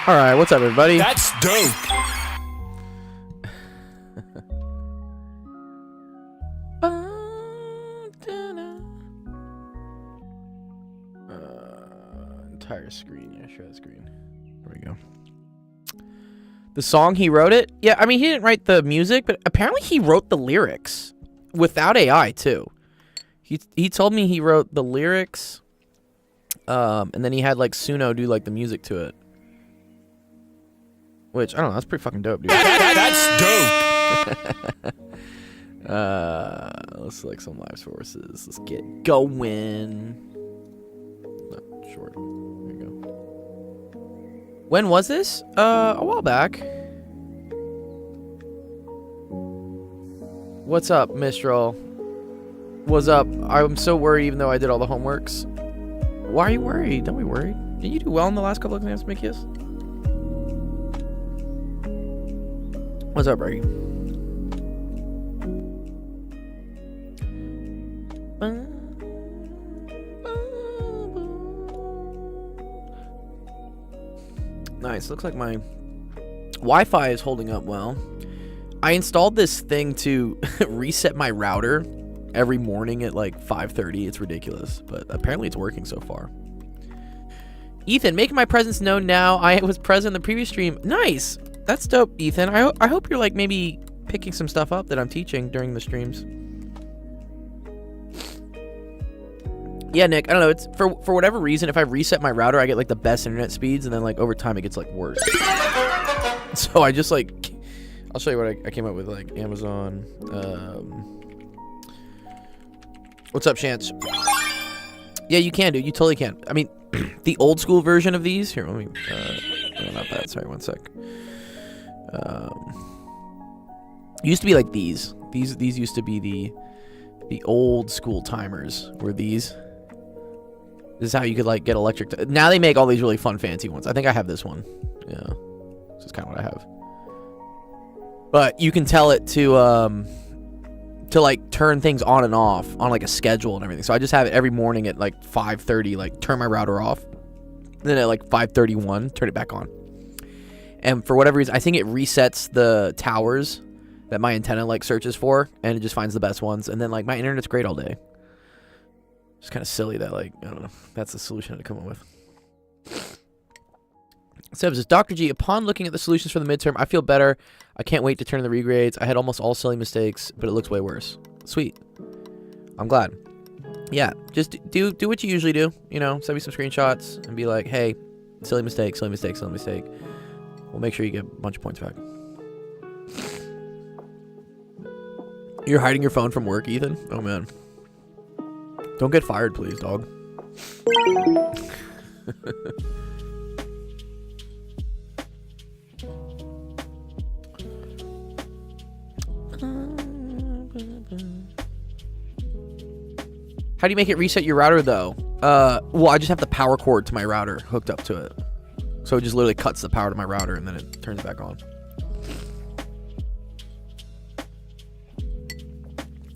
All right, what's up, everybody? That's dope. Entire screen. Yeah, share the screen. There we go. The song, he wrote it? Yeah, I mean, he didn't write the music, but apparently he wrote the lyrics without AI, too. He told me he wrote the lyrics, and then he had, like, Suno do, like, the music to it. Which, I don't know, that's pretty fucking dope, dude. That's dope. Let's select some live sources. Let's get going. No, short. There you go. When was this? A while back. What's up, Mistral? What's up? I'm so worried even though I did all the homeworks. Why are you worried? Don't be worried. Didn't you do well in the last couple of exams, Mikius? What's up, Brady? Nice. Looks like my Wi-Fi is holding up well. I installed this thing to reset my router every morning at like 5:30. It's ridiculous, but apparently it's working so far. Ethan, making my presence known now. I was present in the previous stream. Nice. That's dope, Ethan. I hope you're like maybe picking some stuff up that I'm teaching during the streams. Yeah, Nick, I don't know. It's for whatever reason, if I reset my router, I get like the best internet speeds, and then like over time it gets like worse. So I just like, I'll show you what I came up with, like Amazon. What's up, Chance? Yeah, you can, dude. You totally can. I mean, the old school version of these. Here, let me. No, not that. Sorry, one sec. Used to be like these. These used to be the old school timers. Were these? This is how you could like get electric. Now they make all these really fun, fancy ones. I think I have this one. Yeah, this is kind of what I have. But you can tell it to like turn things on and off on like a schedule and everything. So I just have it every morning at like 5:30. Like turn my router off. Then at like 5:31, turn it back on. And for whatever reason, I think it resets the towers that my antenna like searches for, and it just finds the best ones. And then like my internet's great all day. It's kind of silly that like, I don't know, that's the solution I had to come up with. Seb says, Dr. G, upon looking at the solutions for the midterm, I feel better. I can't wait to turn in the regrades. I had almost all silly mistakes, but it looks way worse. Sweet. I'm glad. Yeah, just do what you usually do. You know, send me some screenshots and be like, hey, silly mistake, silly mistake, silly mistake. We'll make sure you get a bunch of points back. You're hiding your phone from work, Ethan? Oh, man. Don't get fired, please, dog. How do you make it reset your router, though? Well, I just have the power cord to my router hooked up to it. So it just literally cuts the power to my router, and then it turns it back on.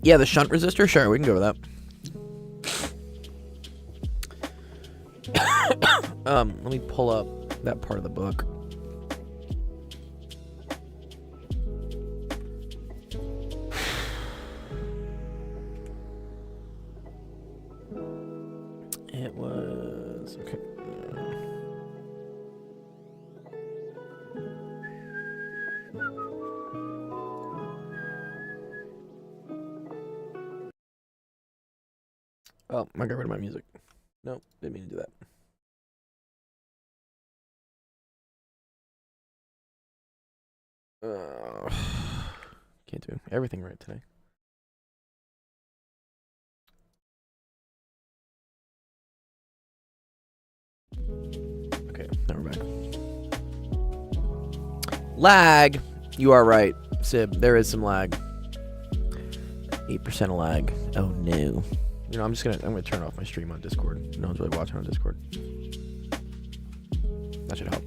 Yeah, the shunt resistor? Sure, we can go with that. Let me pull up that part of the book. It was... Okay. Oh, I got rid of my music. Nope, didn't mean to do that. Can't do everything right today. Okay, now we're back. Lag. You are right, Sib. There is some lag. 8% of lag. Oh no. You know, I'm gonna turn off my stream on Discord. No one's really watching on Discord. That should help.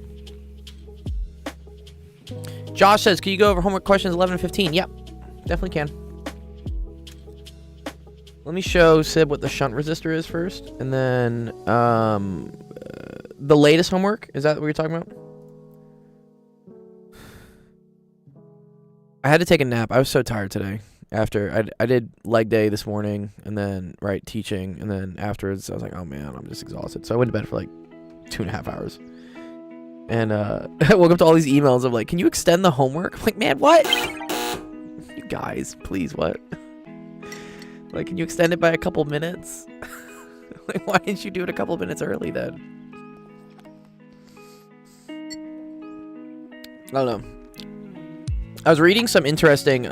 Josh says, can you go over homework questions 11 and 15? Yep, definitely can. Let me show Sib what the shunt resistor is first, and then the latest homework. Is that what you're talking about? I had to take a nap. I was so tired today. After I did leg day this morning, and then teaching, and then afterwards I was like, oh man, I'm just exhausted. So I went to bed for like 2.5 hours, and I woke up to all these emails of like, can you extend the homework? I'm like, man, what? You guys, please, what? Like, can you extend it by a couple minutes? Like, why didn't you do it a couple minutes early then? I don't know. I was reading some interesting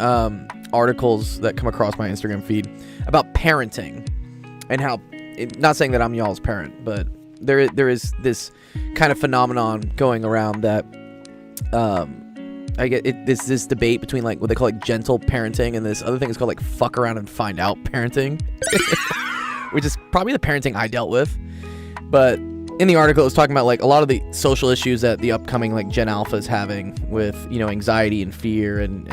articles that come across my Instagram feed about parenting and how, not saying that I'm y'all's parent, but there is this kind of phenomenon going around that I get this debate between like what they call like gentle parenting and this other thing is called like fuck around and find out parenting, which is probably the parenting I dealt with. But in the article, it was talking about like a lot of the social issues that the upcoming like Gen Alpha is having with, you know, anxiety and fear and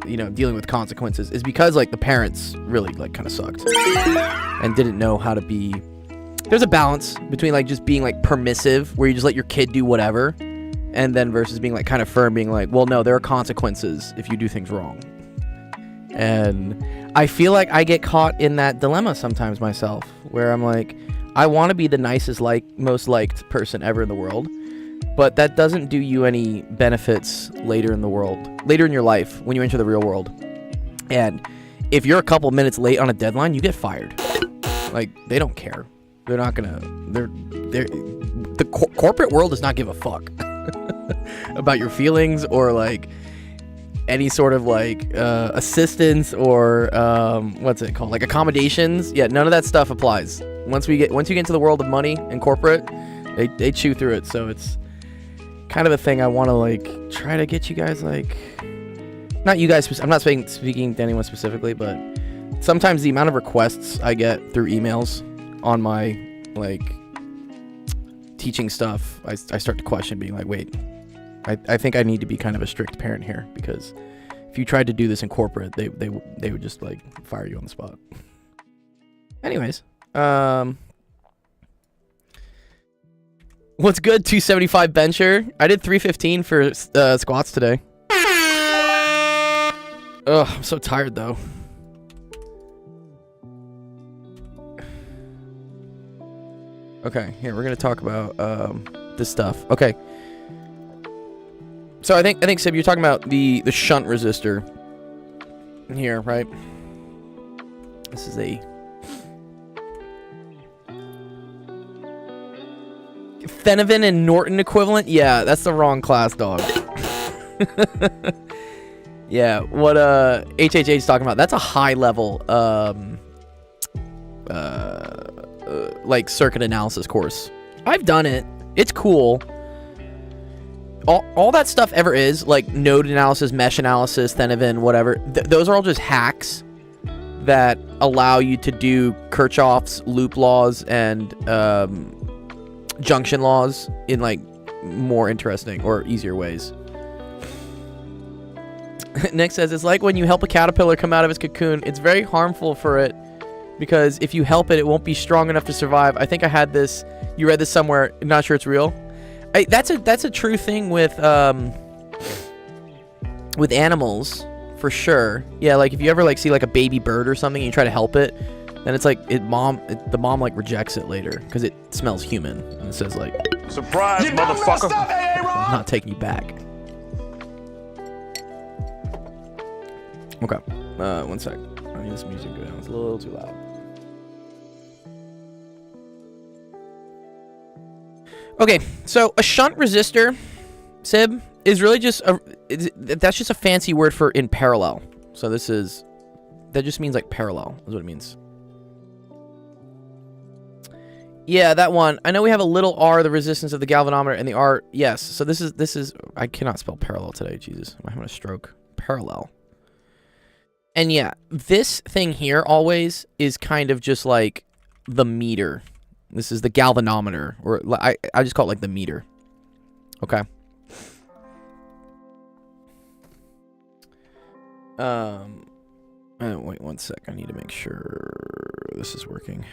you know, dealing with consequences is because like the parents really like kind of sucked and didn't know how to be. There's a balance between like just being like permissive where you just let your kid do whatever, and then versus being like kind of firm, being like, well, no, there are consequences if you do things wrong. And I feel like I get caught in that dilemma sometimes myself, where I'm like, I want to be the nicest, like most liked person ever in the world, but that doesn't do you any benefits later in the world, later in your life when you enter the real world. And if you're a couple minutes late on a deadline, you get fired. Like, they don't care. They're not gonna. The corporate world does not give a fuck about your feelings or like any sort of like assistance or what's it called, like accommodations. Yeah, none of that stuff applies. Once you get into the world of money and corporate, they chew through it. So it's kind of a thing I want to like try to get you guys, like, not you guys. I'm not speaking to anyone specifically, but sometimes the amount of requests I get through emails on my like teaching stuff, I start to question, being like, wait, I think I need to be kind of a strict parent here, because if you tried to do this in corporate, they would just like fire you on the spot. Anyways, what's good, 275 bencher? I did 315 for squats today. Ugh, I'm so tired though. Okay, here we're gonna talk about this stuff. Okay. So I think Sib, you're talking about the shunt resistor here, right? This is a Phenovin and Norton equivalent. Yeah, that's the wrong class, dog. Yeah, what HHH is talking about, that's a high level like circuit analysis course. I've done it. It's cool. All that stuff ever is, like node analysis, mesh analysis, Phenovin, whatever, those are all just hacks that allow you to do Kirchhoff's loop laws and junction laws in like more interesting or easier ways. Nick says, it's like when you help a caterpillar come out of its cocoon. It's very harmful for it, because if you help it, it won't be strong enough to survive. I think I had this, you read this somewhere, not sure it's real. That's a true thing with animals, for sure. Yeah, like if you ever like see like a baby bird or something and you try to help it, then it's like the mom like rejects it later because it smells human, and it says like, surprise, motherfucker. I'm not taking you back. Okay, one sec. I need this music to go down. It's a little too loud. Okay, so a shunt resistor, Sib, is really just that's just a fancy word for in parallel. So that just means like parallel is what it means. Yeah, that one. I know we have a little r, the resistance of the galvanometer, and the r, yes. So this is I cannot spell parallel today. Jesus, I'm having a stroke. Parallel. And yeah, this thing here always is kind of just like the meter. This is the galvanometer, or I just call it like the meter. Okay. Wait one sec. I need to make sure this is working.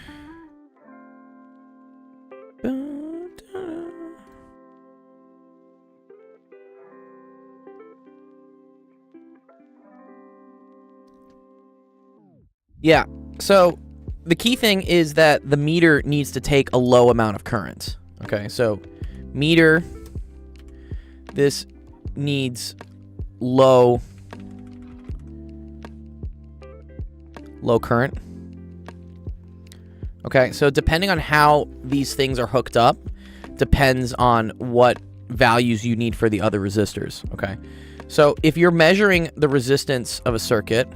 Yeah. So the key thing is that the meter needs to take a low amount of current. Okay, so meter, this needs low current. Okay, so depending on how these things are hooked up, depends on what values you need for the other resistors. Okay, so if you're measuring the resistance of a circuit,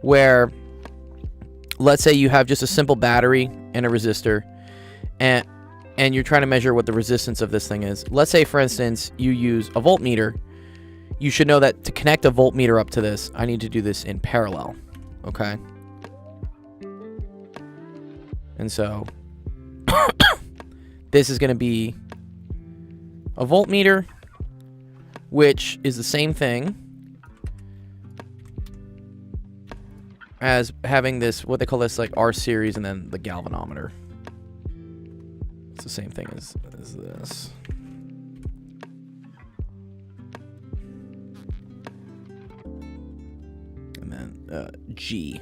where let's say you have just a simple battery and a resistor, and you're trying to measure what the resistance of this thing is. Let's say, for instance, you use a voltmeter. You should know that to connect a voltmeter up to this, I need to do this in parallel. Okay? And so this is going to be a voltmeter, which is the same thing as having this, what they call this, like R series, and then the galvanometer. It's the same thing as this. And then G.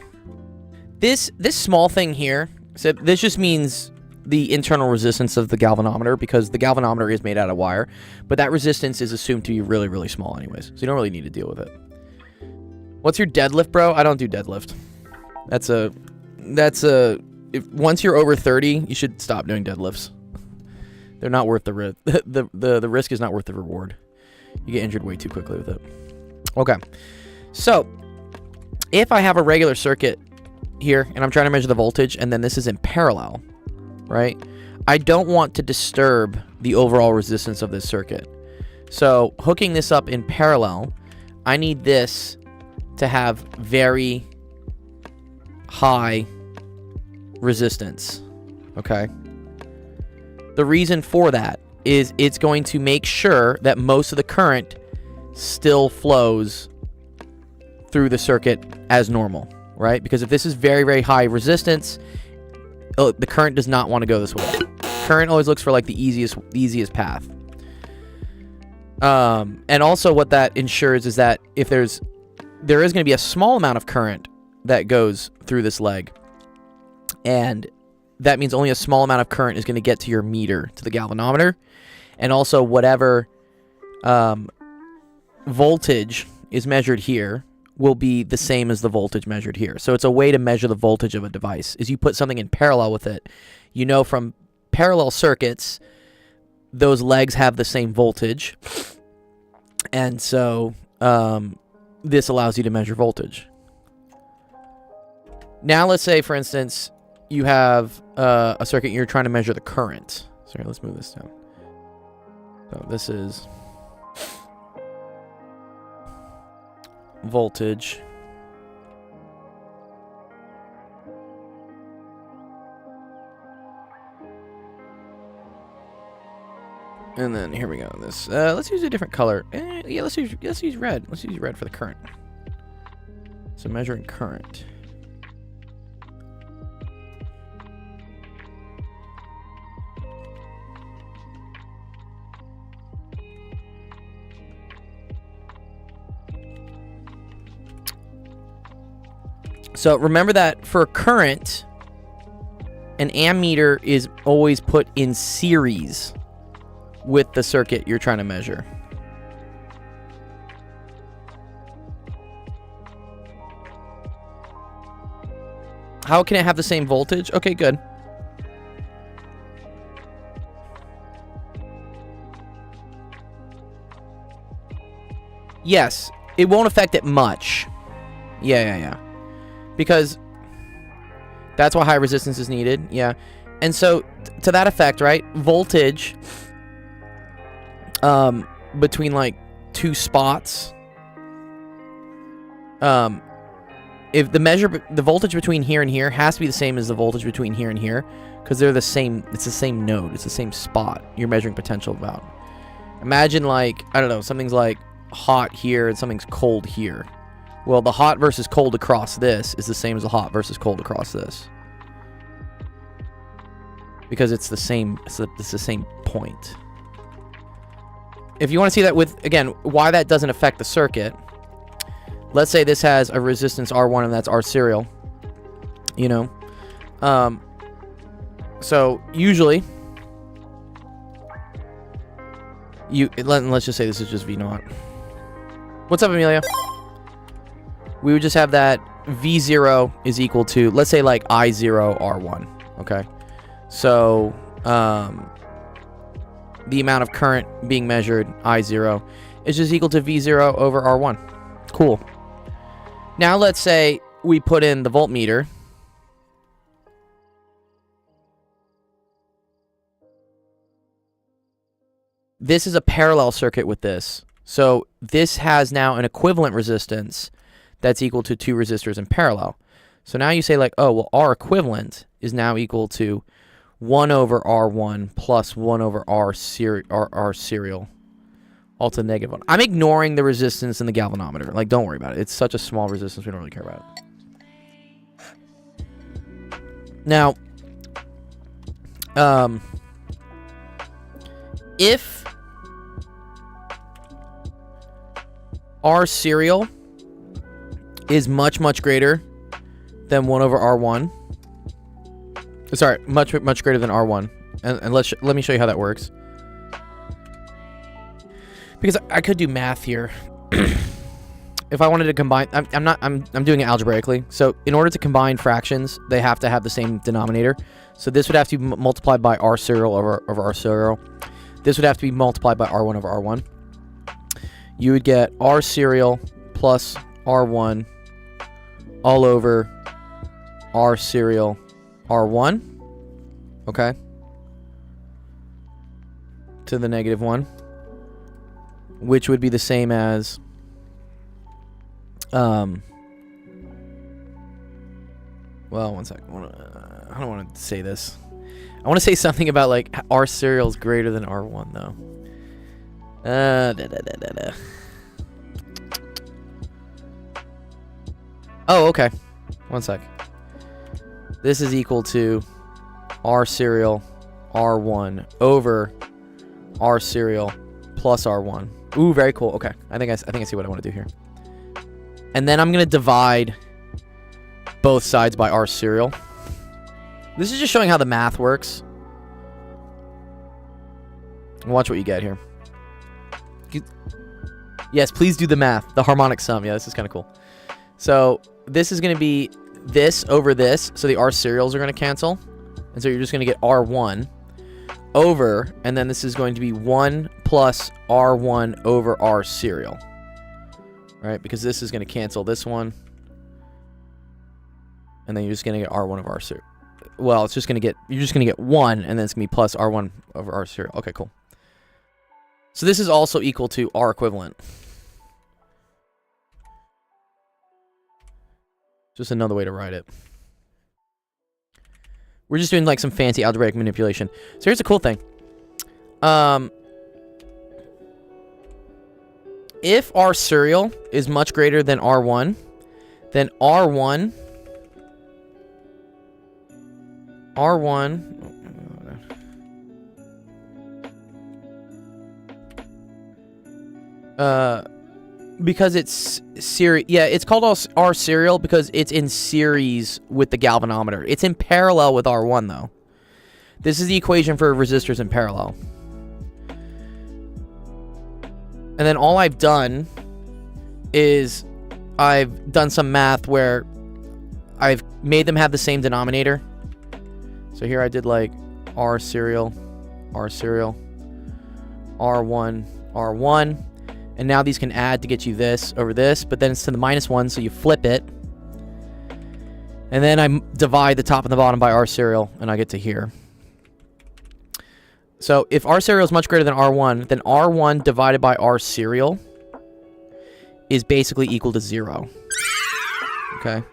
This small thing here, so this just means the internal resistance of the galvanometer, because the galvanometer is made out of wire, but that resistance is assumed to be really, really small anyways, so you don't really need to deal with it. What's your deadlift, bro? I don't do deadlift. Once you're over 30, you should stop doing deadlifts. They're not worth the risk. The risk is not worth the reward. You get injured way too quickly with it. Okay. So, if I have a regular circuit here, and I'm trying to measure the voltage, and then this is in parallel, right? I don't want to disturb the overall resistance of this circuit. So, hooking this up in parallel, I need this to have very high resistance. Okay? The reason for that is it's going to make sure that most of the current still flows through the circuit as normal, right? Because if this is very, very high resistance, the current does not want to go this way. Current always looks for like the easiest path. And also what that ensures is that if there is going to be a small amount of current that goes through this leg, and that means only a small amount of current is going to get to your meter, to the galvanometer, and also whatever voltage is measured here will be the same as the voltage measured here. So it's a way to measure the voltage of a device, is you put something in parallel with it. You know from parallel circuits, those legs have the same voltage, and so this allows you to measure voltage. Now let's say, for instance, you have a circuit, you're trying to measure the current. Sorry, let's move this down. So this is voltage. And then here we go. This let's use a different color. Yeah, let's use red. Let's use red for the current. So measuring current. So remember that for current, an ammeter is always put in series with the circuit you're trying to measure. How can it have the same voltage? Okay, good. Yes, it won't affect it much. Yeah. Because that's why high resistance is needed. Yeah. And so to that effect, right? Voltage between like two spots. If the voltage between here and here has to be the same as the voltage between here and here, because they're the same, it's the same node, it's the same spot you're measuring potential about. Imagine like, I don't know, something's like hot here and something's cold here. Well, the hot versus cold across this is the same as the hot versus cold across this. Because it's the same, it's the same point. If you want to see that with, again, why that doesn't affect the circuit, let's say this has a resistance R1 and that's R serial, you know. So usually, let's just say this is just V naught. What's up, Amelia? We would just have that V0 is equal to, let's say, like I0 R1. Okay, so the amount of current being measured, I0, is just equal to V0 over R1. Cool. Now let's say we put in the voltmeter. This is a parallel circuit with this. So this has now an equivalent resistance that's equal to 2 resistors in parallel. So now you say like, oh, well, R equivalent is now equal to 1 over R1 plus 1 over R serial, all to the negative 1. I'm ignoring the resistance in the galvanometer. Like, don't worry about it. It's such a small resistance, we don't really care about it. Now, if R serial is much, much greater than 1 over R1, sorry, much greater than R1, and let me show you how that works. Because I could do math here. If I wanted to combine, I'm doing it algebraically. So in order to combine fractions, they have to have the same denominator. So this would have to be multiplied by R serial over R serial. This would have to be multiplied by R1 over R1. You would get R serial plus R1 all over R serial R1, okay, to the negative 1, which would be the same as well, one second. I don't want to say this. I want to say something about like R serial is greater than R1 though. Oh, okay. One sec. This is equal to R serial R1 over R serial plus R1. Ooh, very cool. Okay, I think I see what I want to do here. And then I'm gonna divide both sides by R serial. This is just showing how the math works. Watch what you get here. Yes, please do the math. The harmonic sum. Yeah, this is kind of cool. So this is going to be this over this. So the R serials are going to cancel. And so you're just going to get R1 over, and then this is going to be 1 plus R1 over R serial. Right? Because this is going to cancel this one. And then you're just going to get R1 over R serial. Well, you're just going to get 1, and then it's going to be plus R1 over R serial. Okay, cool. So this is also equal to R equivalent. Just another way to write it. We're just doing like some fancy algebraic manipulation. So here's the cool thing. If R serial is much greater than R1, then R1 because it's series, yeah, it's called R serial because it's in series with the galvanometer. It's in parallel with R1 though. This is the equation for resistors in parallel. And then all I've done is I've done some math where I've made them have the same denominator. So here I did like R serial, R1, R1. And now these can add to get you this over this, but then it's to the minus 1, so you flip it. And then I divide the top and the bottom by R serial, and I get to here. So if R serial is much greater than R1, then R1 divided by R serial is basically equal to 0. Okay?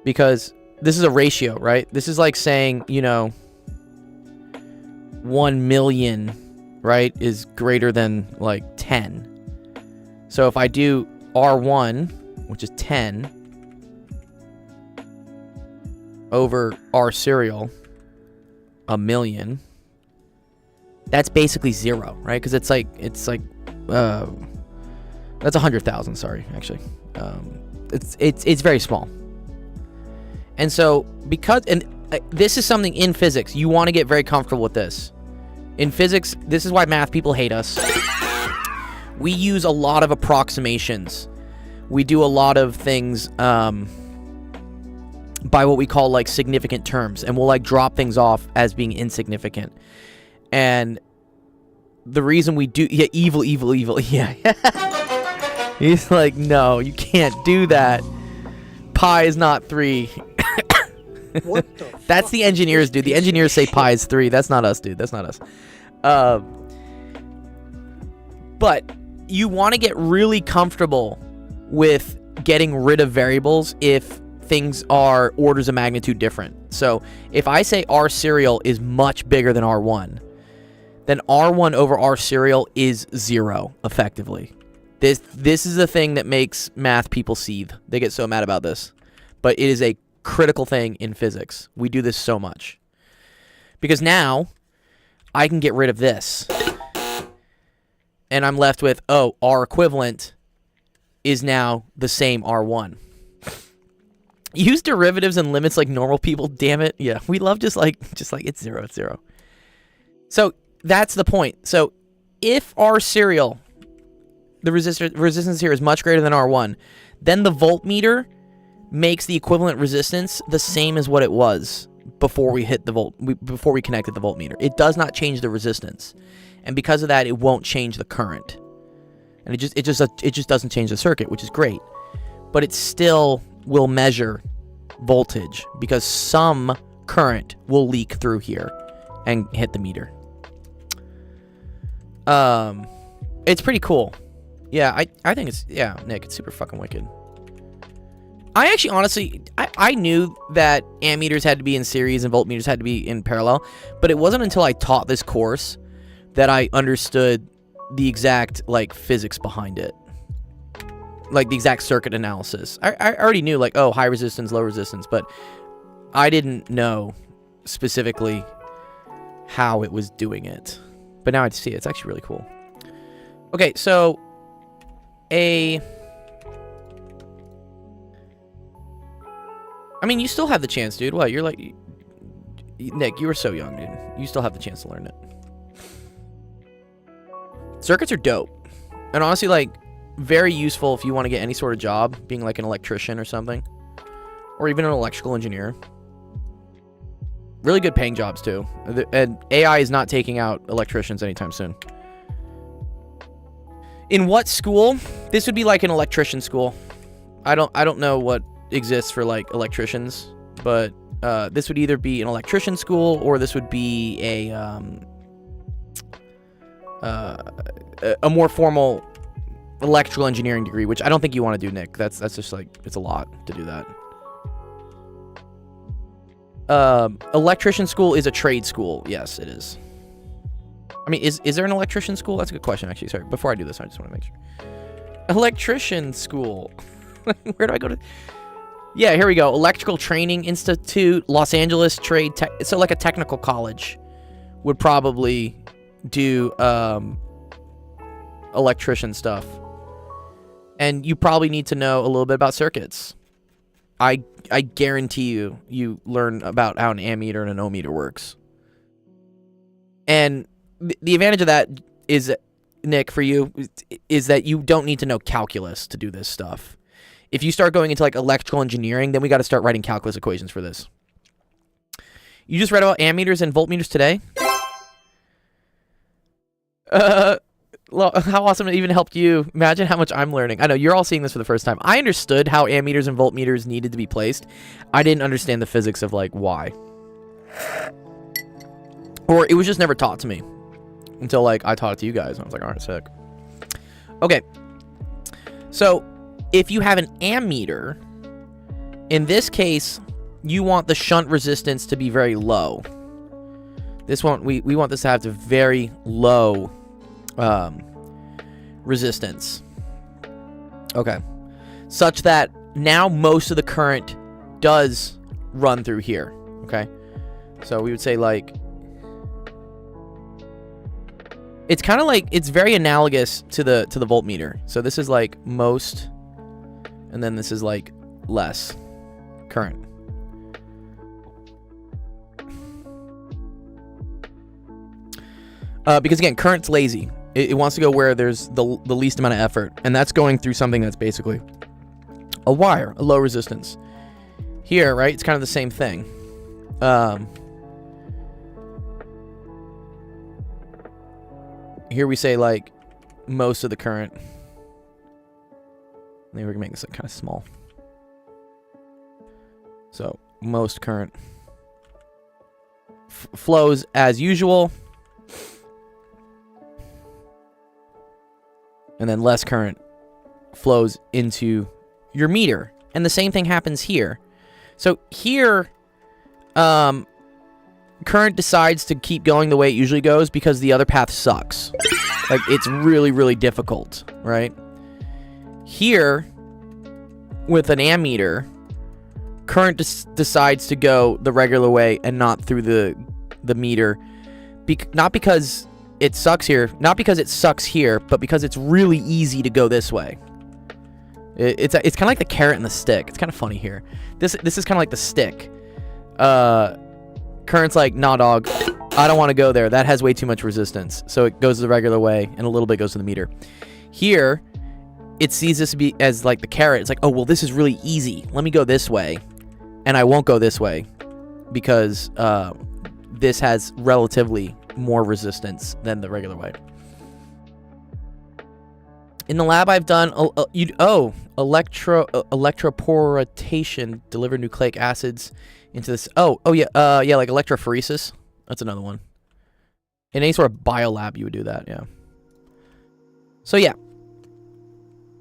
Because this is a ratio, right? This is like saying, you know, 1 million... right, is greater than like 10. So if I do R1, which is 10, over R serial, 1 million, that's basically 0, right? Because it's like That's 100,000. Sorry, actually, it's very small. And so this is something in physics you want to get very comfortable with this. In physics, this is why math people hate us. We use a lot of approximations. We do a lot of things by what we call like significant terms, and we'll like drop things off as being insignificant. And the reason we do, yeah, evil, yeah. He's like, no, you can't do that. Pi is not 3. What the That's the engineers, dude. The engineers say pi is 3. That's not us, dude. That's not us. But you want to get really comfortable with getting rid of variables if things are orders of magnitude different. So if I say R serial is much bigger than R1, then R1 over R serial is 0, effectively. This is the thing that makes math people seethe. They get so mad about this. But it is a critical thing in physics. We do this so much. Because now, I can get rid of this. And I'm left with, oh, R equivalent is now the same R1. Use derivatives and limits like normal people, damn it. Yeah, we love just like it's 0, it's 0. So that's the point. So if R serial, the resistance here is much greater than R1, then the voltmeter makes the equivalent resistance the same as what it was before we hit the before we connected the voltmeter. It does not change the resistance, and because of that, it won't change the current, and it just doesn't change the circuit, which is great, but it still will measure voltage because some current will leak through here and hit the meter. It's pretty cool. Yeah, I think it's, yeah, Nick, it's super fucking wicked. I actually, honestly, I knew that ammeters had to be in series and voltmeters had to be in parallel, but it wasn't until I taught this course that I understood the exact, like, physics behind it. Like, the exact circuit analysis. I already knew, like, oh, high resistance, low resistance, but I didn't know specifically how it was doing it. But now I see it. It's actually really cool. Okay, so I mean, you still have the chance, dude. What? You're like... Nick, you were so young, dude. You still have the chance to learn it. Circuits are dope. And honestly, like, very useful if you want to get any sort of job, being like an electrician or something. Or even an electrical engineer. Really good paying jobs, too. And AI is not taking out electricians anytime soon. In what school? This would be like an electrician school. I don't know what exists for like electricians, but this would either be an electrician school or this would be a more formal electrical engineering degree, which I don't think you want to do, Nick. That's just like, it's a lot to do that. Electrician school is a trade school. Yes, it is. I mean, is there an electrician school? That's a good question, actually. Sorry, before I do this, I just want to make sure. Electrician school. Where do I go to? Yeah, here we go. Electrical Training Institute, Los Angeles Trade Tech. So like a technical college would probably do electrician stuff. And you probably need to know a little bit about circuits. I guarantee you learn about how an ammeter and an ohmmeter works. And the advantage of that is, Nick, for you, is that you don't need to know calculus to do this stuff. If you start going into like electrical engineering, then we got to start writing calculus equations for this. You just read about ammeters and voltmeters today? How awesome it even helped you. Imagine how much I'm learning. I know, you're all seeing this for the first time. I understood how ammeters and voltmeters needed to be placed. I didn't understand the physics of, like, why. Or it was just never taught to me. Until, like, I taught it to you guys. And I was like, alright, sick. Okay. So, if you have an ammeter, in this case, you want the shunt resistance to be very low. This one, we want this to have a very low resistance. Okay. Such that now most of the current does run through here. Okay. So we would say, like, It's kind of like, it's very analogous to the voltmeter. So this is like most, and then this is like less current. Because again, current's lazy. It wants to go where there's the least amount of effort, and that's going through something that's basically a wire, a low resistance. Here, right, it's kind of the same thing. Here we say like most of the current. Maybe we can make this like kind of small. So most current flows as usual. And then less current flows into your meter. And the same thing happens here. So here, current decides to keep going the way it usually goes because the other path sucks. Like, it's really, really difficult, right? Here, with an ammeter, current decides to go the regular way and not through the meter. Not because it sucks here, but because it's really easy to go this way. It's kind of like the carrot and the stick. It's kind of funny here. This is kind of like the stick. Current's like, nah, dog, I don't want to go there. That has way too much resistance. So it goes the regular way, and a little bit goes to the meter. Here, it sees this as like the carrot. It's like, oh, well, this is really easy. Let me go this way, and I won't go this way because this has relatively more resistance than the regular way. In the lab, I've done electroporation, deliver nucleic acids into this. Yeah, like electrophoresis. That's another one. In any sort of biolab, you would do that. Yeah. So yeah.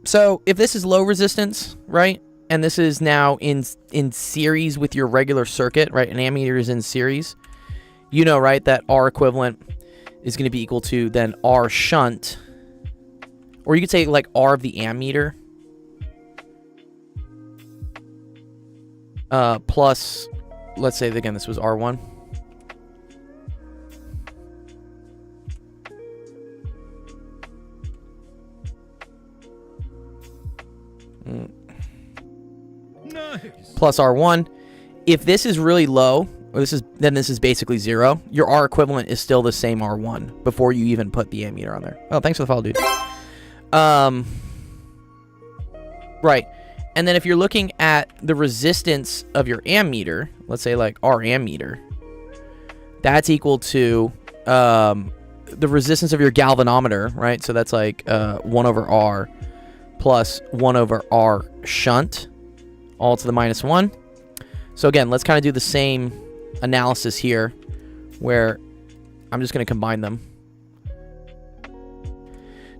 So if this is low resistance, right, and this is now in series with your regular circuit, right, an ammeter is in series. You know, right, that R equivalent is going to be equal to then R shunt. Or you could say like R of the ammeter. Plus, let's say, again, this was R1. Nice. Plus R1. If this is really low, this is basically 0. Your R equivalent is still the same R1 before you even put the ammeter on there. Oh, thanks for the follow, dude. Right. And then if you're looking at the resistance of your ammeter, let's say like R ammeter, that's equal to the resistance of your galvanometer, right? So that's like 1 over R plus 1 over R shunt, all to the minus 1. So again, let's kind of do the same analysis here, where I'm just going to combine them.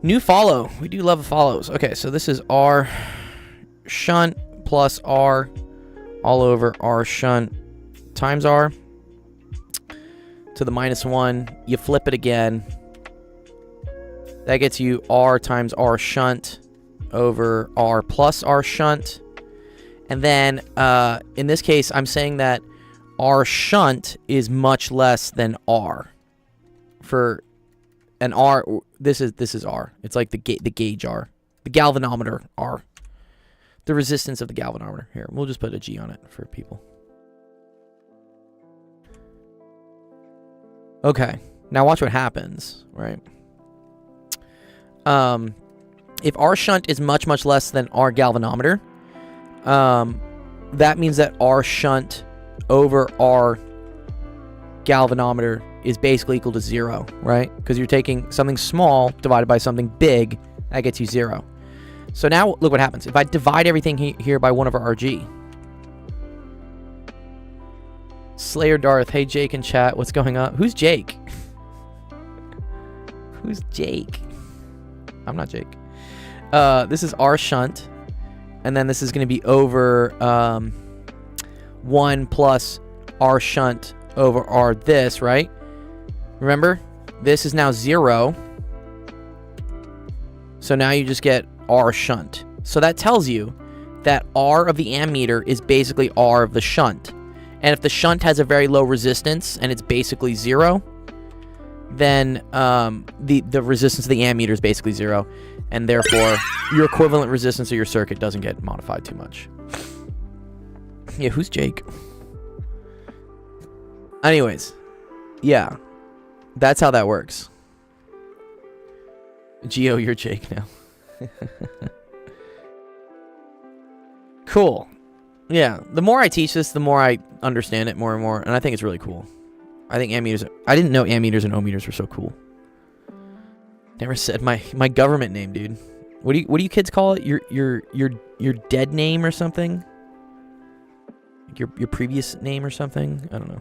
New follow. We do love follows. Okay, so this is R shunt plus R all over R shunt times R to the minus 1. You flip it again. That gets you R times R shunt over R plus R shunt. And then in this case, I'm saying that R shunt is much less than R. For an R, this is R. It's like the gauge R, the galvanometer R, the resistance of the galvanometer. Here, we'll just put a G on it for people. Okay, now watch what happens, right? If R shunt is much less than R galvanometer, that means that R shunt over R galvanometer is basically equal to 0, right? Because you're taking something small divided by something big, that gets you 0. So now look what happens. If I divide everything here by 1 over RG. Slayer Darth, hey Jake in chat, what's going on? Who's Jake? Who's Jake? I'm not Jake. This is R shunt, and then this is going to be over 1 plus R shunt over R this, right? Remember, this is now 0. So now you just get R shunt. So that tells you that R of the ammeter is basically R of the shunt. And if the shunt has a very low resistance and it's basically 0, then the resistance to the ammeter is basically 0, and therefore your equivalent resistance of your circuit doesn't get modified too much. Yeah, who's Jake? Anyways, yeah, that's how that works. Geo, you're Jake now. Cool. Yeah, the more I teach this, the more I understand it more and more, and I think it's really cool. I think ammeters. I didn't know ammeters and ohmmeters were so cool. Never said my government name, dude. What do you kids call it? Your dead name or something? Your previous name or something? I don't know.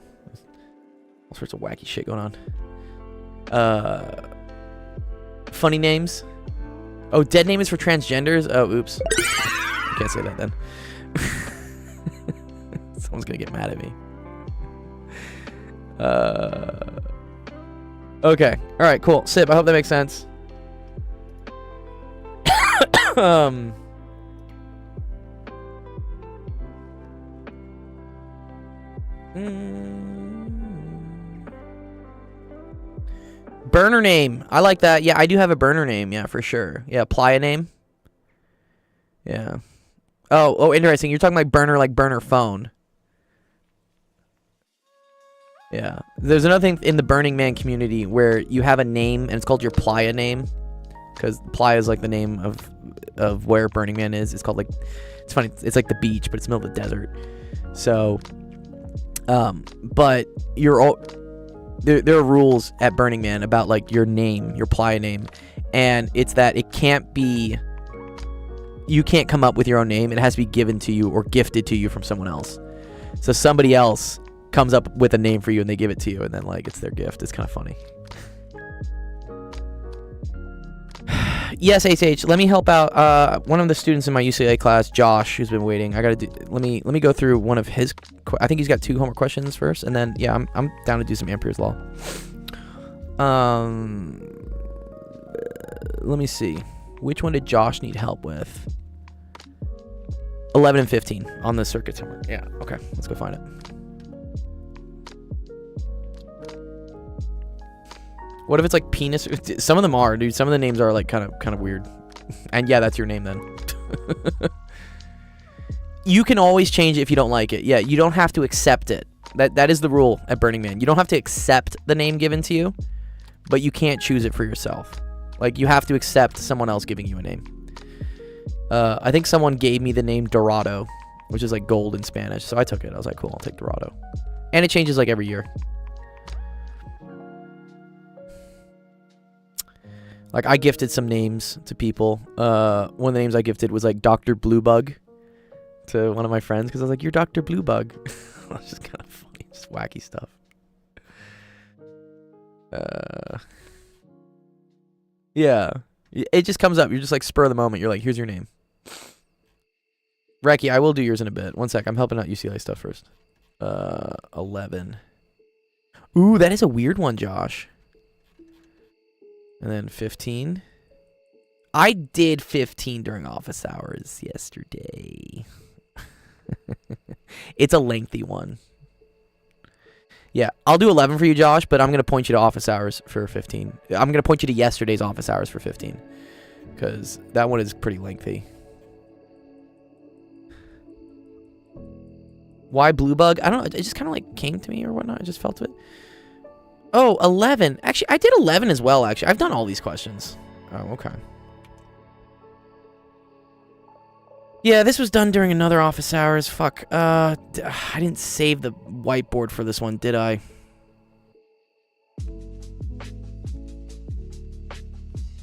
All sorts of wacky shit going on. Funny names. Oh, dead name is for transgenders. Oh, oops. I can't say that then. Someone's gonna get mad at me. Okay. All right. Cool. Sip. I hope that makes sense. Burner name. I like that. Yeah, I do have a burner name. Yeah, for sure. Yeah, playa name. Yeah. Oh, interesting. You're talking like burner phone. Yeah. There's another thing in the Burning Man community where you have a name and it's called your playa name, because playa is like the name of where Burning Man is. It's called like, it's funny. It's like the beach, but it's the middle of the desert. So, but you're all. There are rules at Burning Man about like your name, your playa name, and it's that it can't be. You can't come up with your own name. It has to be given to you or gifted to you from someone else. So somebody else comes up with a name for you and they give it to you, and then like it's their gift. It's kind of funny. Yes, HH. Let me help out one of the students in my UCLA class, Josh, who's been waiting. I gotta do. Let me go through one of his. I think he's got 2 homework questions first, and then yeah, I'm down to do some Ampere's law. Let me see. Which one did Josh need help with? 11 and 15 on the circuit somewhere. Yeah. Okay. Let's go find it. What if it's like penis? Some of them are, dude. Some of the names are like kind of weird. And yeah, that's your name then. You can always change it if you don't like it. Yeah, you don't have to accept it. That is the rule at Burning Man. You don't have to accept the name given to you, but you can't choose it for yourself. Like, you have to accept someone else giving you a name. I think someone gave me the name Dorado, which is like gold in Spanish. So I took it. I was like, cool, I'll take Dorado. And it changes like every year. Like, I gifted some names to people. One of the names I gifted was like Dr. Bluebug to one of my friends, because I was like, you're Dr. Bluebug. It's just kind of funny. Just wacky stuff. Yeah. It just comes up. You're just like spur of the moment. You're like, here's your name. Reki, I will do yours in a bit. One sec. I'm helping out UCLA stuff first. 11. Ooh, that is a weird one, Josh. And then 15. I did 15 during office hours yesterday. It's a lengthy one. Yeah, I'll do 11 for you, Josh, but I'm going to point you to office hours for 15. I'm going to point you to yesterday's office hours for 15, because that one is pretty lengthy. Why Bluebug? I don't know. It just kind of like came to me or whatnot. I just felt it. Oh, 11. Actually, I did 11 as well, actually. I've done all these questions. Oh, okay. Yeah, this was done during another office hours. Fuck. I didn't save the whiteboard for this one, did I?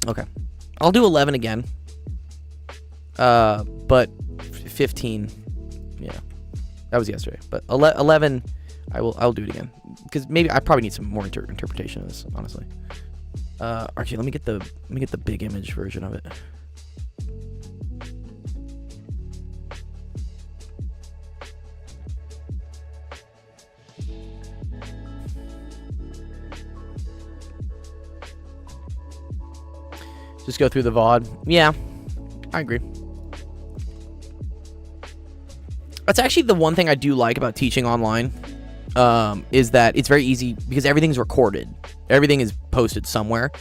Okay. I'll do 11 again. But 15. Yeah. That was yesterday. But 11, I'll do it again. Because maybe I probably need some more interpretation of this, honestly. Actually, let me get the big image version of it. Just go through the VOD. Yeah, I agree. That's actually the one thing I do like about teaching online, is that it's very easy because everything's recorded. everything is posted somewhere.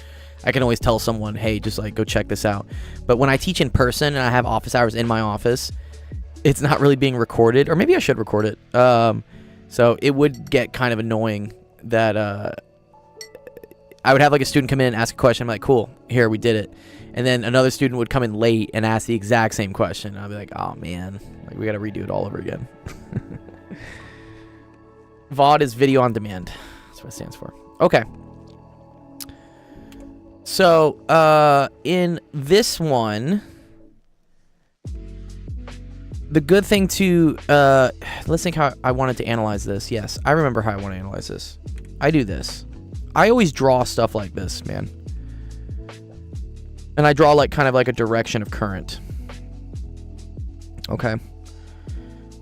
I can always tell someone, hey, just like go check this out. But when I teach in person and I have office hours in my office, it's not really being recorded, or maybe I should record it. So it would get kind of annoying that I would have like a student come in and ask a question. I'm like, cool, here, we did it. And then another student would come in late and ask the exact same question. I'd be like, oh man, like we got to redo it all over again. VOD is video on demand. That's what it stands for. Okay. So, in this one, the good thing to, let's think how I wanted to analyze this. Yes, I remember how I want to analyze this. I do this. I always draw stuff like this, man. And I draw like kind of like a direction of current. Okay.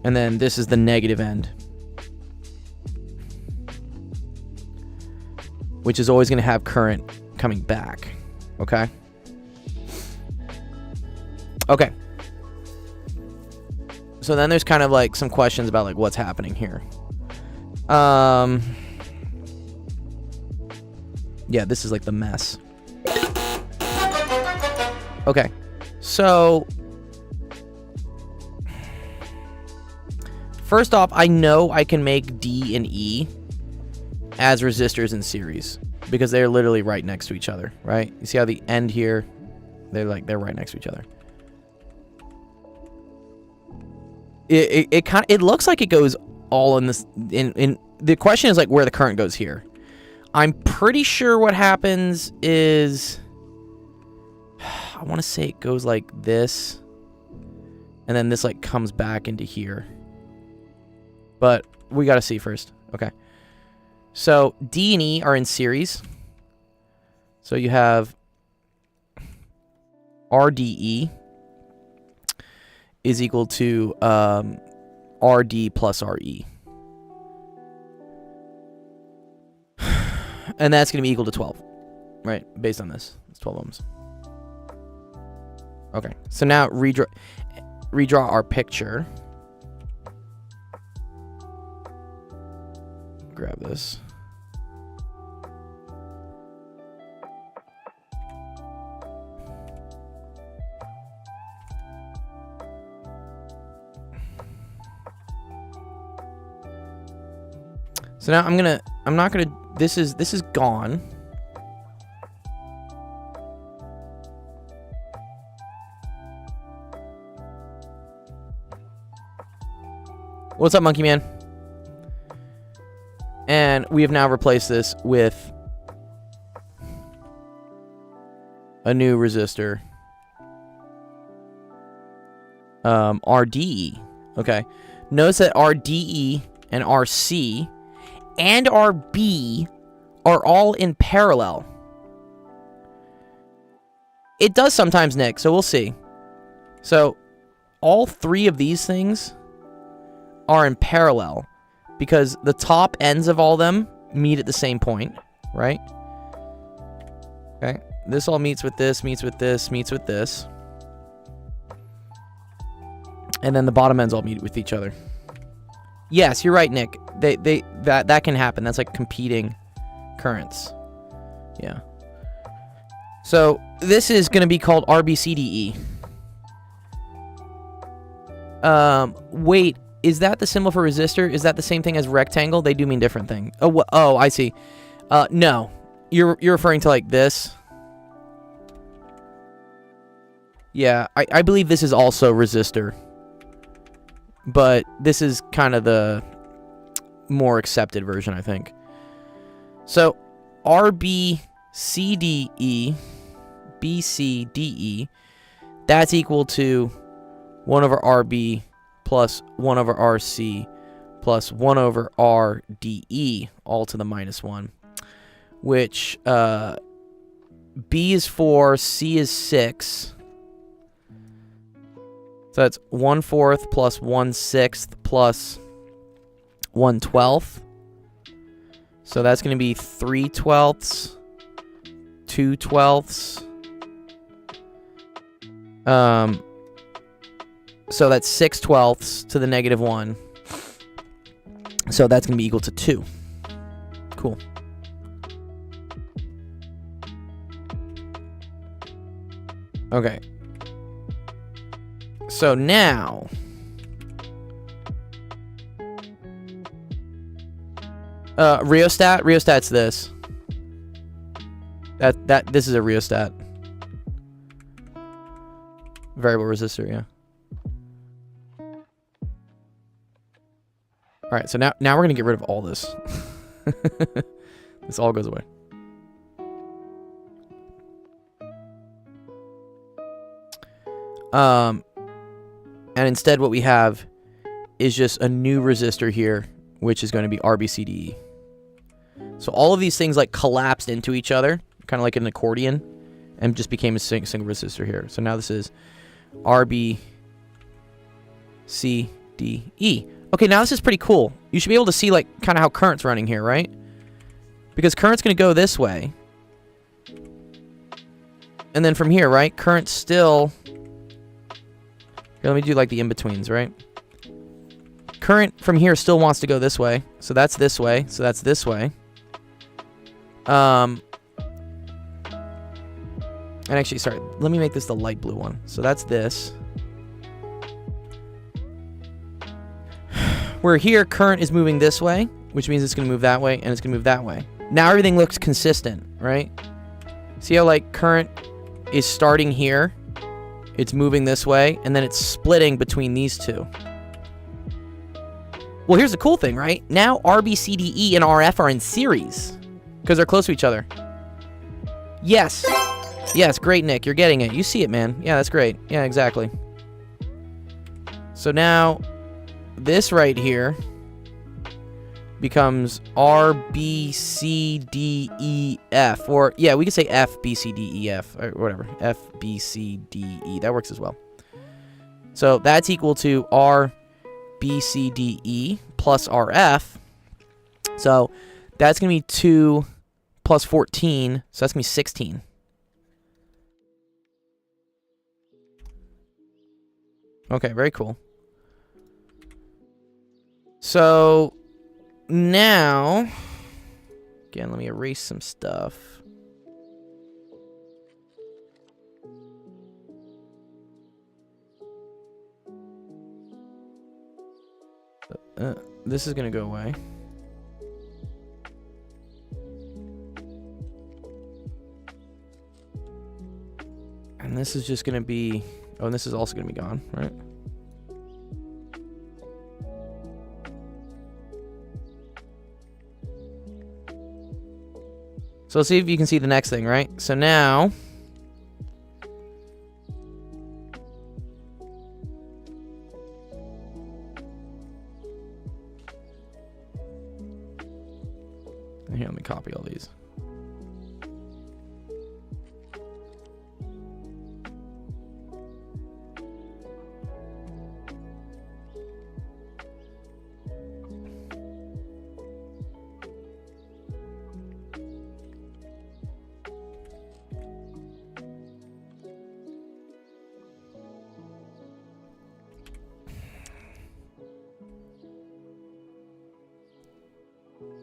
And then this is the negative end, which is always going to have current coming back. Okay. Okay. So then there's kind of like some questions about like what's happening here. Yeah, this is like the mess. Okay. So first off, I know I can make D and E as resistors in series because they're literally right next to each other, right? You see how the end here, they're right next to each other. It looks like it goes all in this in the question is like where the current goes here. I'm pretty sure what happens is I want to say it goes like this and then this like comes back into here. But we got to see first. Okay. So D and E are in series. So you have RDE is equal to RD plus RE. And that's going to be equal to 12, right? Based on this. It's 12 ohms. Okay. So now redraw our picture. Grab this. So now I'm not gonna, this is gone. What's up, Monkey Man? And we have now replaced this with a new resistor. RDE. Okay. Notice that RDE and RC and RB are all in parallel. It does sometimes, Nick, so we'll see. So all three of these things are in parallel because the top ends of all of them meet at the same point, right? Okay. This all meets with this, meets with this, meets with this. And then the bottom ends all meet with each other. Yes, you're right, Nick. That can happen. That's like competing currents. Yeah. So this is going to be called RBCDE. Wait, is that the symbol for resistor? Is that the same thing as rectangle? They do mean different thing. Oh, I see. No, you're referring to like this. Yeah, I believe this is also resistor. But this is kind of the more accepted version, I think. So RBCDE, BCDE, that's equal to 1 over RB plus 1 over RC plus 1 over RDE, all to the minus 1. Which, B is 4, C is 6. So that's 1/4 plus 1/6 plus 1/12. So that's going to be 3/12, 2/12. So that's 6/12 to the negative 1. So that's going to be equal to 2. Cool. Okay. So now... rheostat? Rheostat's this. This is a rheostat. Variable resistor, yeah. Alright, so now we're gonna get rid of all this. This all goes away. And instead what we have is just a new resistor here, which is going to be RBCDE. So all of these things like collapsed into each other, kind of like an accordion, and just became a single resistor here. So now this is RBCDE. Okay, now this is pretty cool. You should be able to see like kind of how current's running here, right? Because current's going to go this way. And then from here, right? Current's still... Here, let me do like the in-betweens, right? Current from here still wants to go this way. So that's this way. So that's this way. And actually, sorry. Let me make this the light blue one. So that's this. Where here, current is moving this way, which means it's going to move that way, and it's going to move that way. Now everything looks consistent, right? See how, like, current is starting here. It's moving this way, and then it's splitting between these two. Well, here's the cool thing, right? Now RBCDE and RF are in series because they're close to each other. Yes. Yes, great, Nick. You're getting it. You see it, man. Yeah, that's great. Yeah, exactly. So now this right here becomes RBCDEF. Or, yeah, we could say FBCDEF or whatever. FBCDE. That works as well. So that's equal to RBCDE plus RF. So that's going to be 2 plus 14. So that's going to be 16. Okay, very cool. So now, again, let me erase some stuff. This is going to go away. And this is just going to be... Oh, and this is also going to be gone, right? So let's see if you can see the next thing, right? So now... Here, let me copy all these.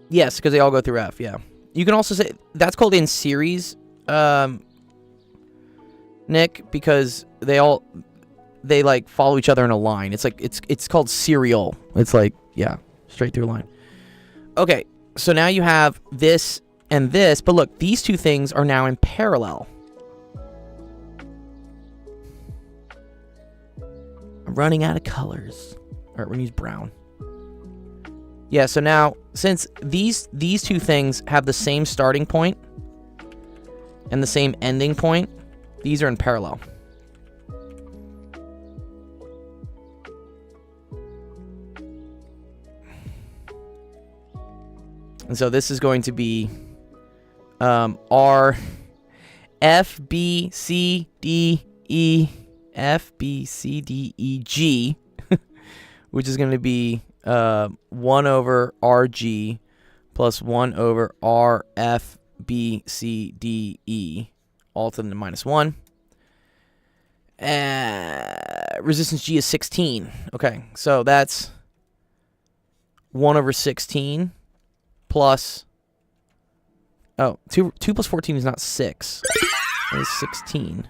Yes, because they all go through F, yeah. You can also say, that's called in series, Nick, because they like follow each other in a line. It's like, it's called serial. It's like, yeah, straight through a line. Okay, so now you have this and this, but look, these two things are now in parallel. I'm running out of colors. All right, we're gonna use brown. Yeah, so now, since these two things have the same starting point and the same ending point, these are in parallel. And so this is going to be R F B C D E F B C D E G, which is going to be 1 over RG plus 1 over RFBCDE, all to the minus 1. Resistance G is 16. Okay, so that's 1 over 16 plus... Oh, 2 plus 14 is not 6. It is 16.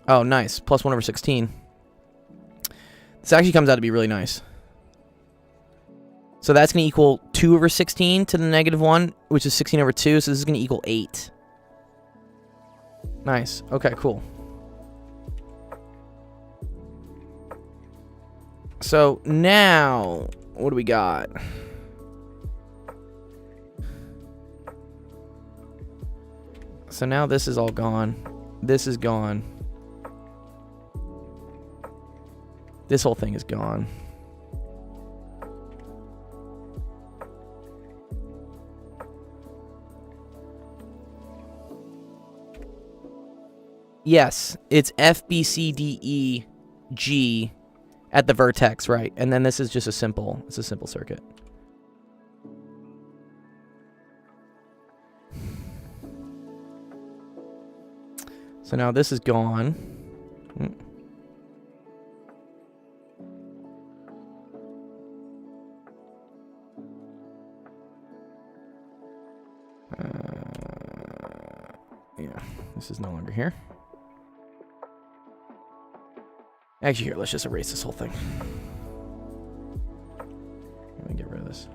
Oh, nice. Plus 1 over 16. This actually comes out to be really nice. So that's going to equal 2 over 16 to the negative 1, which is 16 over 2. So this is going to equal 8. Nice. Okay, cool. So now, what do we got? So now this is all gone. This is gone. This whole thing is gone. Yes, it's F, B, C, D, E, G at the vertex, right? And then this is just a simple, it's a simple circuit. So now this is gone. Yeah, this is no longer here. Actually, here, let's just erase this whole thing. Let me get rid of this.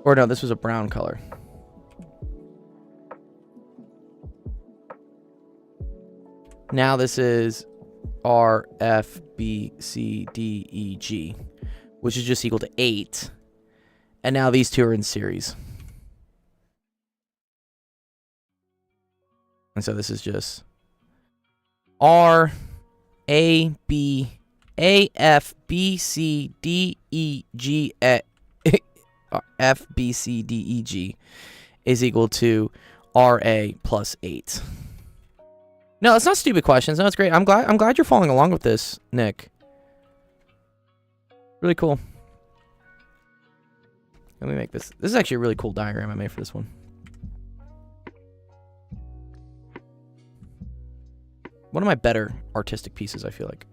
Or no, this was a brown color. Now this is R, F, B, C, D, E, G, which is just equal to 8. And now these two are in series. And so this is just R, A, B, A, F, B, C, D, E, G, F, B, C, D, E, G is equal to RA plus 8. No, it's not stupid questions. No, it's great. I'm glad you're following along with this, Nick. Really cool. Let me make this. This is actually a really cool diagram I made for this one. One of my better artistic pieces, I feel like.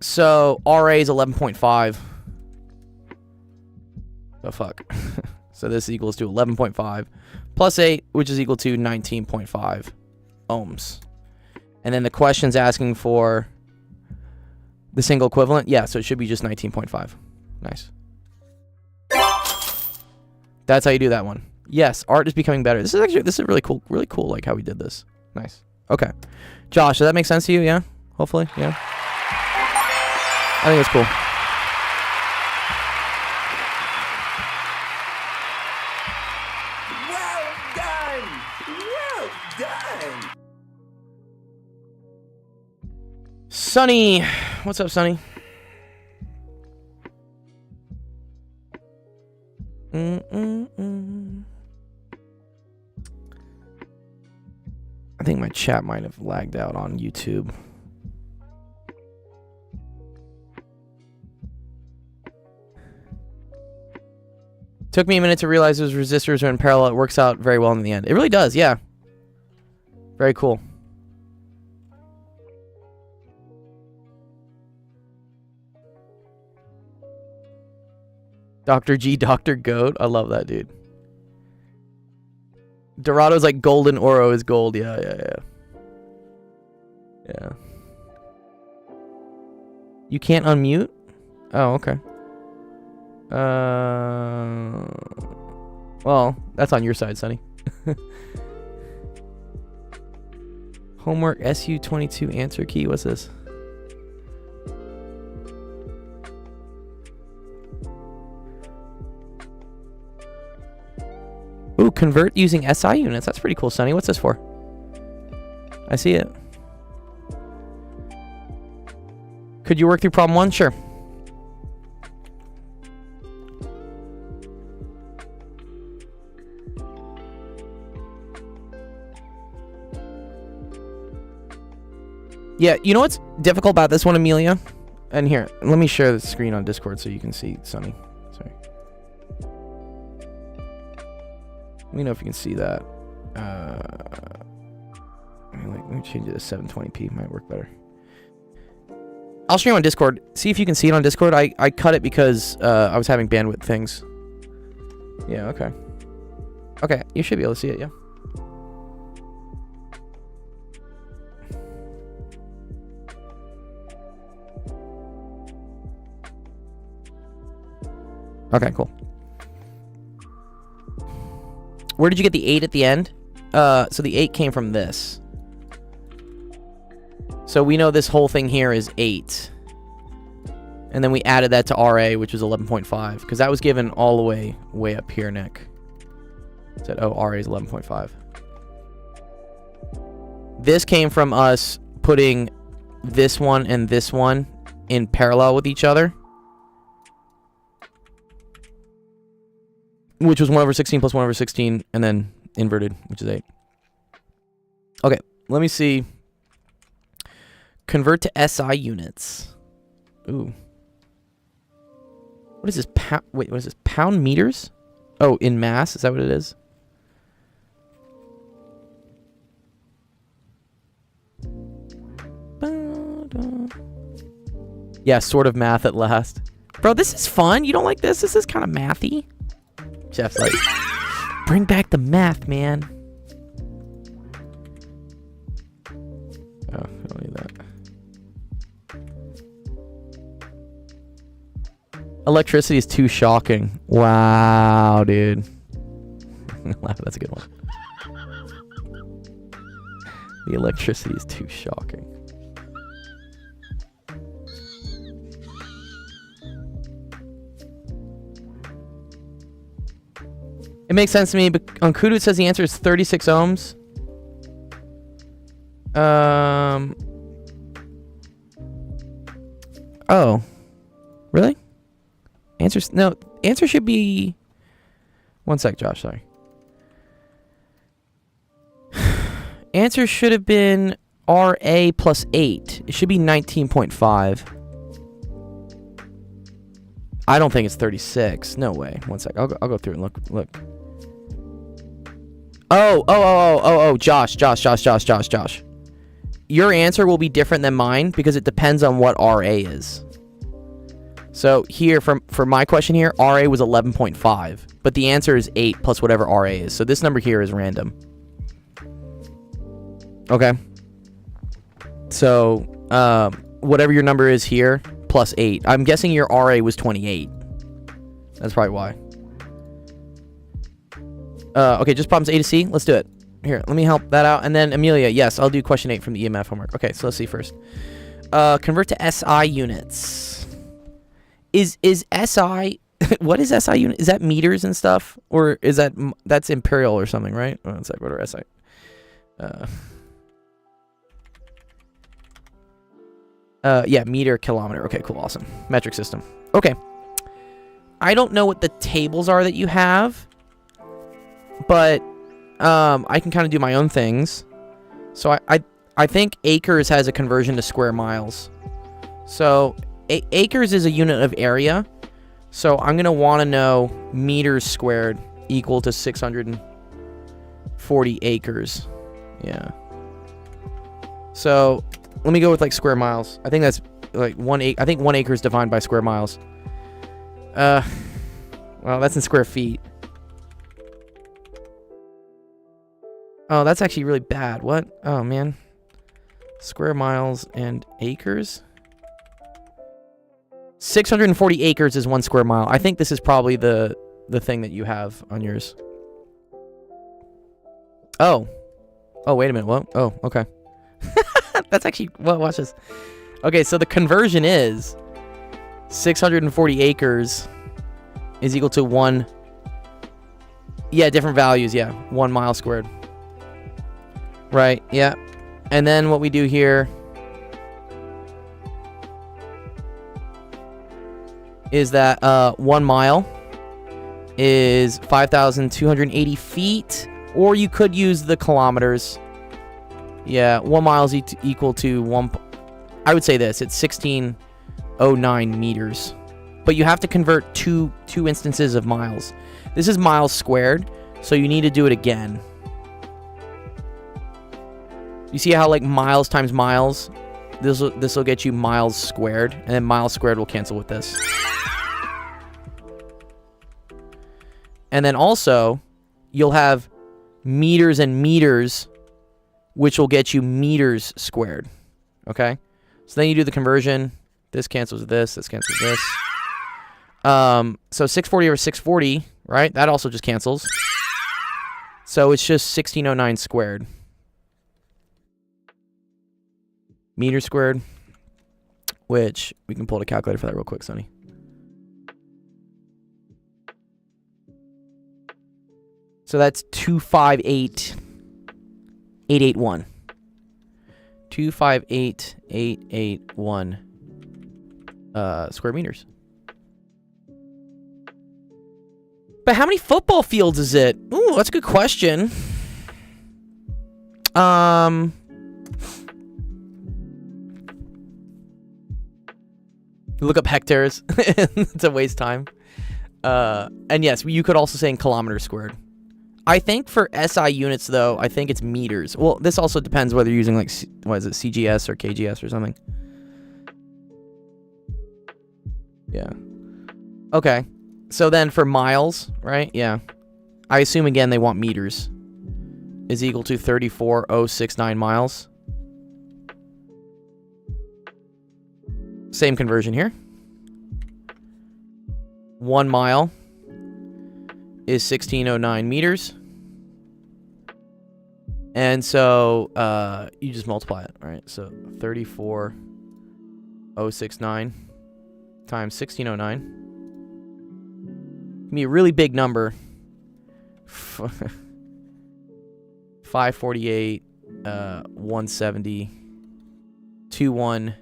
So RA is 11.5. Oh, fuck. So this equals to 11.5 plus 8, which is equal to 19.5 ohms. And then the question's asking for the single equivalent. Yeah, so it should be just 19.5. Nice. That's how you do that one. Yes, art is becoming better. This is really cool, like how we did this. Nice. Okay. Josh, does that make sense to you? Yeah? Hopefully? Yeah? I think it's cool. Sonny, what's up, Sonny? I think my chat might have lagged out on YouTube. Took me a minute to realize those resistors are in parallel. It works out very well in the end. It really does, yeah. Very cool. Dr. G, Dr. Goat. I love that, dude. Dorado's like golden, Oro is gold. Yeah. You can't unmute? Oh, okay. Well, that's on your side, Sonny. Homework SU22 answer key. What's this? Ooh, convert using SI units. That's pretty cool, Sonny. What's this for? I see it. Could you work through problem 1? Sure. Yeah, you know what's difficult about this one, Amelia? And here, let me share the screen on Discord so you can see Sonny. Sorry. Let me know if you can see that. Let me change it to 720p. Might work better. I'll stream on Discord. See if you can see it on Discord. I cut it because I was having bandwidth things. Yeah, okay. Okay, you should be able to see it, yeah. Okay, cool. Where did you get the 8 at the end? So the 8 came from this. So we know this whole thing here is 8. And then we added that to RA, which was 11.5. Because that was given all the way up here, Nick. Said, oh, RA is 11.5. This came from us putting this one and this one in parallel with each other. Which was 1/16 plus 1/16, and then inverted, which is 8. Okay, let me see. Convert to SI units. Ooh. What is this? Wait, what is this? Pound meters? Oh, in mass? Is that what it is? Yeah, sort of math at last. Bro, this is fun. You don't like this? This is kind of mathy. Jeff's like, bring back the math, man. Oh, I don't need that. Electricity is too shocking. Wow, dude. That's a good one. The electricity is too shocking. It makes sense to me, but on Kudu it says the answer is 36 ohms. Oh. Really? Answer should be... One sec, Josh, sorry. Answer should have been RA plus 8. It should be 19.5. I don't think it's 36. No way. One sec. I'll go through and look. Oh, Josh. Your answer will be different than mine because it depends on what RA is. So here, for my question here, RA was 11.5, but the answer is 8 plus whatever RA is. So this number here is random. Okay. So whatever your number is here, plus 8. I'm guessing your RA was 28. That's probably why. Okay, just problems A to C. Let's do it. Here, let me help that out. And then Amelia, yes, I'll do question 8 from the EMF homework. Okay, so let's see first. Convert to SI units. Is SI... What is SI unit? Is that meters and stuff? Or is that's imperial or something, right? Oh, one sec, what are SI? Yeah, meter, kilometer. Okay, cool, awesome. Metric system. Okay. I don't know what the tables are that you have, but I can kind of do my own things. So I think acres has a conversion to square miles. So acres is a unit of area. So I'm going to want to know meters squared equal to 640 acres. Yeah. So let me go with like square miles. I think that's like 1 acre. I think 1 acre is defined by square miles. Well, that's in square feet. Oh, that's actually really bad. What? Oh, man. Square miles and acres? 640 acres is 1 square mile. I think this is probably the thing that you have on yours. Oh. Oh, wait a minute. What? Oh, okay. That's actually... Well, watch this. Okay, so the conversion is 640 acres is equal to 1... Yeah, different values. Yeah, 1 mile squared. Right, yeah. And then what we do here is that 1 mile is 5,280 feet, or you could use the kilometers. Yeah, 1 mile is equal to 1... I would say this, it's 1609 meters. But you have to convert two instances of miles. This is miles squared, So you need to do it again. You see how like miles times miles? This will get you miles squared, and then miles squared will cancel with this. And then also, you'll have meters and meters, which will get you meters squared. Okay? So then you do the conversion. This cancels with this. This cancels with this. So 640 over 640, right? That also just cancels. So it's just 1609 squared. Meters squared, which we can pull a calculator for that real quick, Sonny. So that's 258,881. 258,881 square meters. But how many football fields is it? Ooh, that's a good question. Look up hectares to waste time. And yes, you could also say in kilometers squared. I think for SI units, though, I think it's meters. Well, this also depends whether you're using, like, what is it, CGS or KGS or something. Yeah. Okay. So then for miles, right? Yeah. I assume, again, they want meters. Is equal to 34,069 miles. Same conversion here. 1 mile is 1609 meters. And so you just multiply it, right? So 34,069 times 1609. Give me a really big number. 548, 170, 21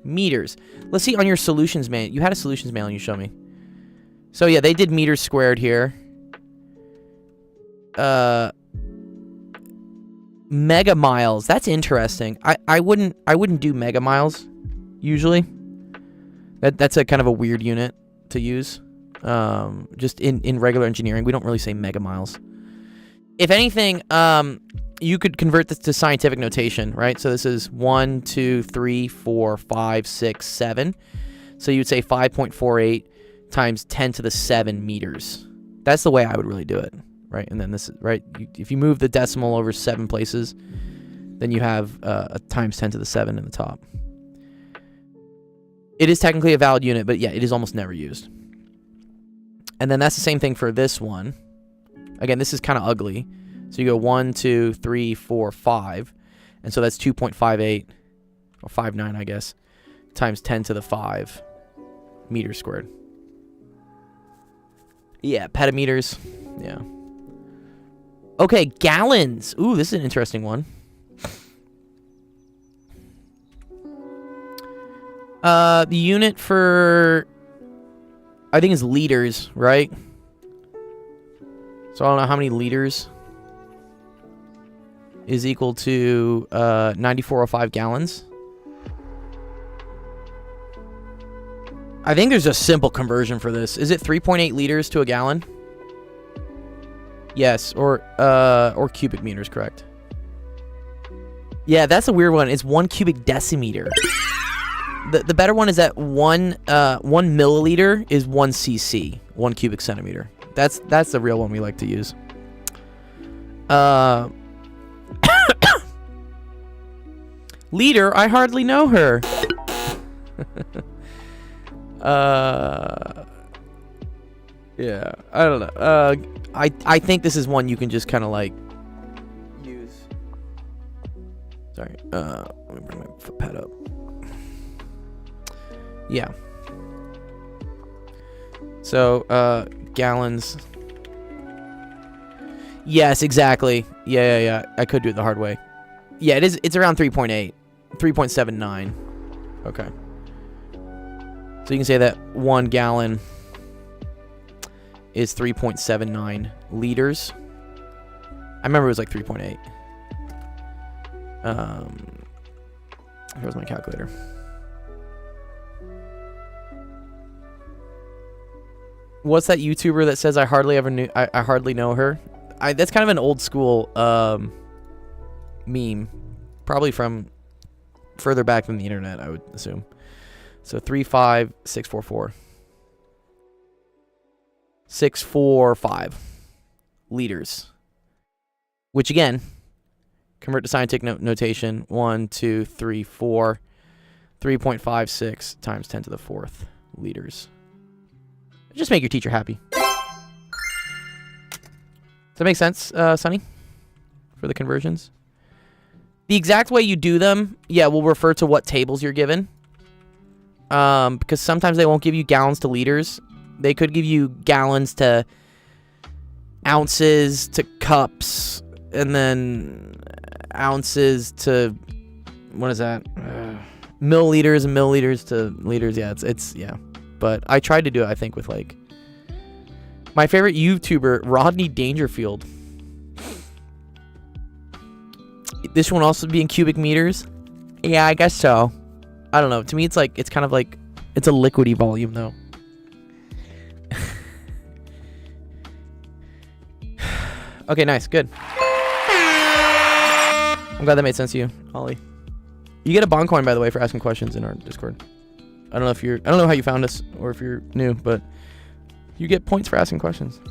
meters. Let's see on your solutions manual. You had a solutions manual you show me. So yeah, they did meters squared here. Mega miles. That's interesting. I wouldn't do mega miles usually. That's a kind of a weird unit to use. Just in regular engineering, we don't really say mega miles. If anything, you could convert this to scientific notation, right? So this is 1, 2, 3, 4, 5, 6, 7. So you'd say 5.48 times 10 to the 7 meters. That's the way I would really do it, right? And then this is, right? If you move the decimal over 7 places, then you have a times 10 to the 7 in the top. It is technically a valid unit, but yeah, it is almost never used. And then that's the same thing for this one. Again, this is kind of ugly. So you go 1, 2, 3, 4, 5. And so that's 2.58, or 59, I guess, times 10 to the 5 meters squared. Yeah, petameters. Yeah. Okay, gallons. Ooh, this is an interesting one. The unit for, I think, is liters, right? So I don't know how many liters is equal to 9405 gallons. I think there's a simple conversion for this. Is it 3.8 liters to a gallon? Yes, or cubic meters, correct. Yeah, that's a weird one. It's 1 cubic decimeter. The better one is that 1 milliliter is 1 cc, 1 cubic centimeter. That's the real one we like to use. Leader, I hardly know her. Yeah, I don't know. I think this is one you can just kind of like use. Sorry. Let me bring my footpad up. Yeah. So, gallons. Yes, exactly. Yeah. I could do it the hard way. Yeah, it is. It's around 3.8. 3.79. Okay. So you can say that 1 gallon is 3.79 liters. I remember it was like 3.8. Here's my calculator. What's that YouTuber that says I hardly know her? That's kind of an old school meme, probably from further back than the internet, I would assume. So 35644. 645 liters. Which again, convert to scientific notation, 1, 2, 3, 4, 3.56 times 10 to the 4th liters. Just make your teacher happy. Does that make sense, Sonny? For the conversions? The exact way you do them, yeah, will refer to what tables you're given. Because sometimes they won't give you gallons to liters. They could give you gallons to ounces to cups, and then ounces to, what is that? Milliliters and milliliters to liters. Yeah, it's yeah. But I tried to do it, I think, with like my favorite YouTuber, Rodney Dangerfield. This one also be in cubic meters. Yeah, I guess so. I don't know. To me, it's like, it's kind of like, it's a liquidy volume though. Okay, nice, good. I'm glad that made sense to you, Ollie. You get a bond coin, by the way, for asking questions in our Discord. I don't know how you found us, or if you're new, but you get points for asking questions.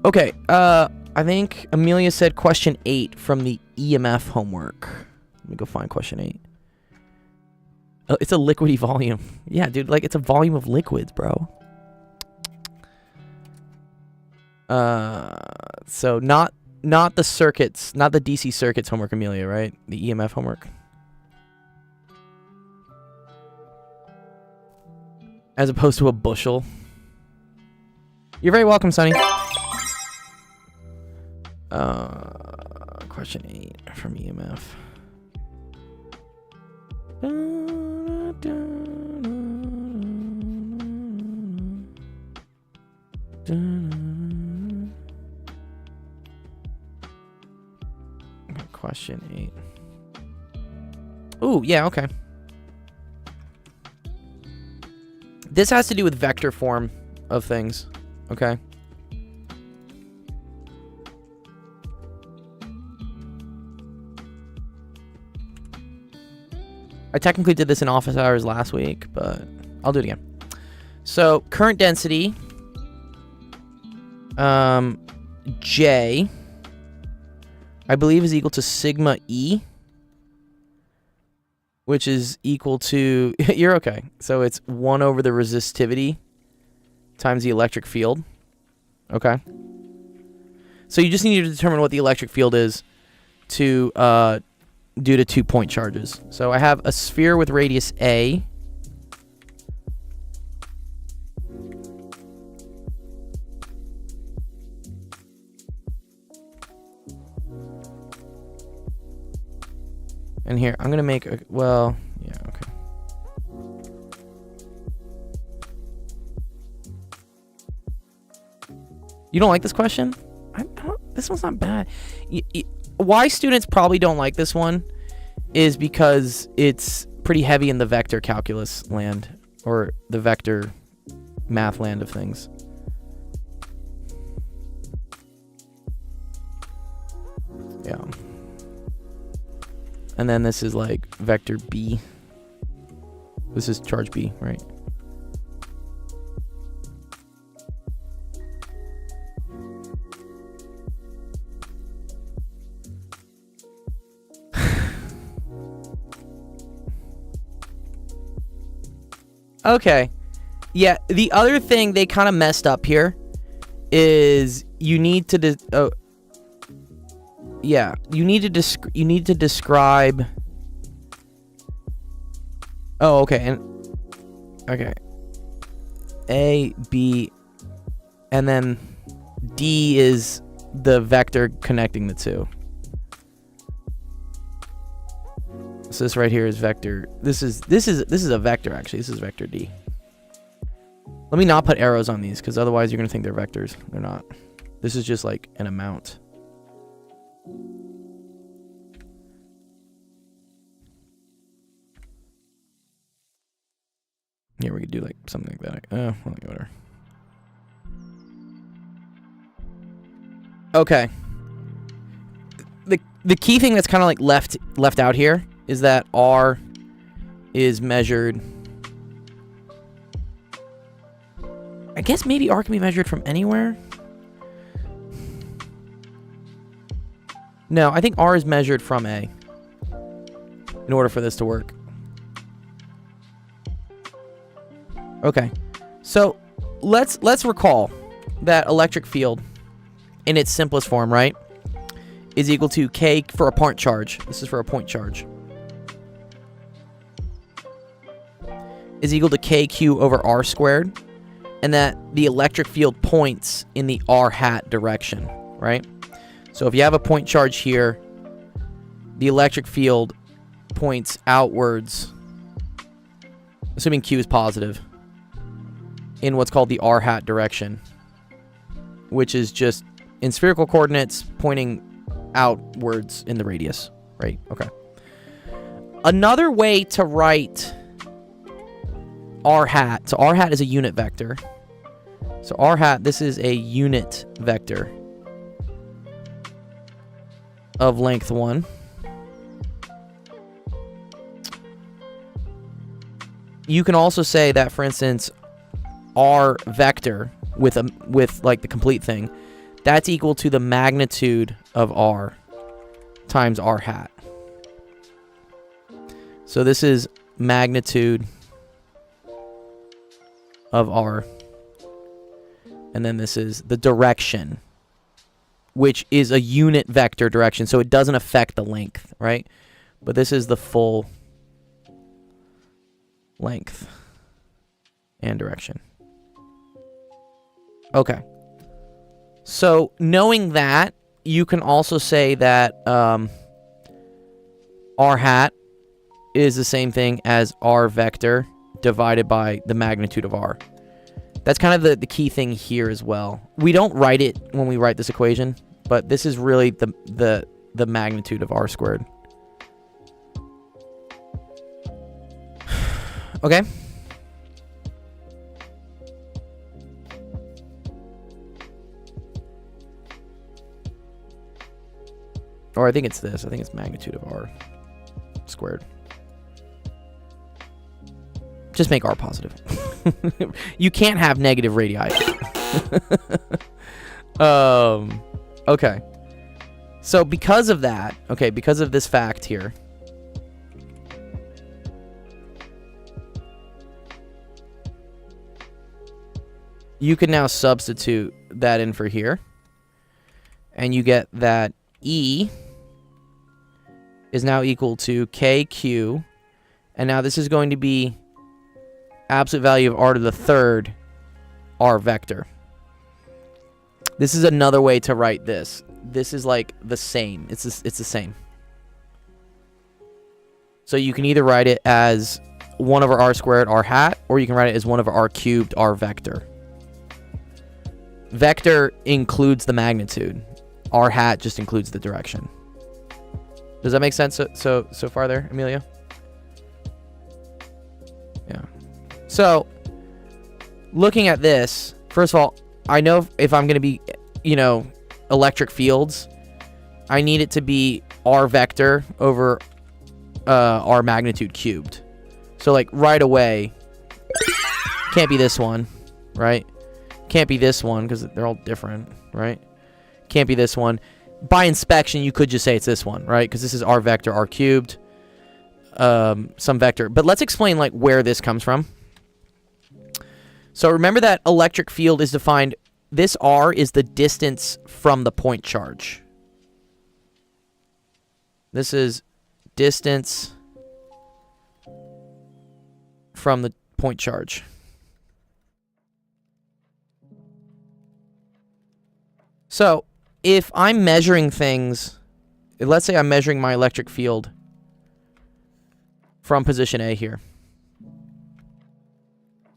Okay, I think Amelia said question 8 from the EMF homework. Let me go find question 8. Oh, it's a liquidy volume. Yeah, dude, like, it's a volume of liquids, bro. So not the circuits, not the DC circuits homework, Amelia, right? The EMF homework. As opposed to a bushel. You're very welcome, Sonny. Question 8 from EMF. Question 8. Ooh, yeah, okay. This has to do with vector form of things, okay? I technically did this in office hours last week, but I'll do it again. So, current density, J, I believe is equal to sigma E, which is equal to, you're okay. So it's 1 over the resistivity times the electric field. Okay. So you just need to determine what the electric field is to due to 2-point charges. So I have a sphere with radius A. And here, I'm going to make a, well, yeah, okay. You don't like this question? This one's not bad. Why students probably don't like this one is because it's pretty heavy in the vector calculus land, or the vector math land of things. Yeah. And then this is like vector B. This is charge B, right? Okay. Yeah, the other thing they kind of messed up here is you need to you need to describe. Oh, okay. And okay. A, B, and then D is the vector connecting the two. So this right here is vector. This is a vector actually. This is vector D. Let me not put arrows on these because otherwise you're gonna think they're vectors. They're not. This is just like an amount. Here we could do like something like that. Well, whatever. Okay. The key thing that's kind of like left out here is that R is measured. I guess maybe R can be measured from anywhere. No, I think R is measured from A in order for this to work. Okay. So let's recall that electric field in its simplest form, right, is equal to K for a point charge. This is for a point charge. Is equal to KQ over R squared, and that the electric field points in the R hat direction, right? So if you have a point charge here, the electric field points outwards, assuming Q is positive, in what's called the R hat direction, which is just in spherical coordinates pointing outwards in the radius, right? Okay. Another way to write R hat, so R hat is a unit vector. So R hat, this is a unit vector of length 1. You can also say that, for instance, R vector with like the complete thing, that's equal to the magnitude of R times R hat. So this is magnitude of R, and then this is the direction, which is a unit vector direction, so it doesn't affect the length, right? But this is the full length and direction. Okay. So knowing that, you can also say that R hat is the same thing as R vector divided by the magnitude of R. That's kind of the key thing here as well. We don't write it when we write this equation, but this is really the magnitude of R squared. Okay. Or I think it's this. I think it's magnitude of R squared. Just make R positive. You can't have negative radii. Okay. So because of that, okay, because of this fact here, you can now substitute that in for here. And you get that E is now equal to KQ. And now this is going to be absolute value of R to the third R vector. This is another way to write this. This is like the same. It's the same. So you can either write it as 1 over R squared R hat, or you can write it as 1 over R cubed R vector. Vector includes the magnitude. R hat just includes the direction. Does that make sense so far there, Amelia? Yeah. So, looking at this, first of all, I know if I'm going to be, electric fields, I need it to be R vector over R magnitude cubed. So, like, right away, can't be this one, right? Can't be this one because they're all different, right? Can't be this one. By inspection, you could just say it's this one, right? Because this is R vector, R cubed, some vector. But let's explain, like, where this comes from. So remember that electric field is defined, this R is the distance from the point charge. This is distance from the point charge. So if I'm measuring things, let's say I'm measuring my electric field from position A here.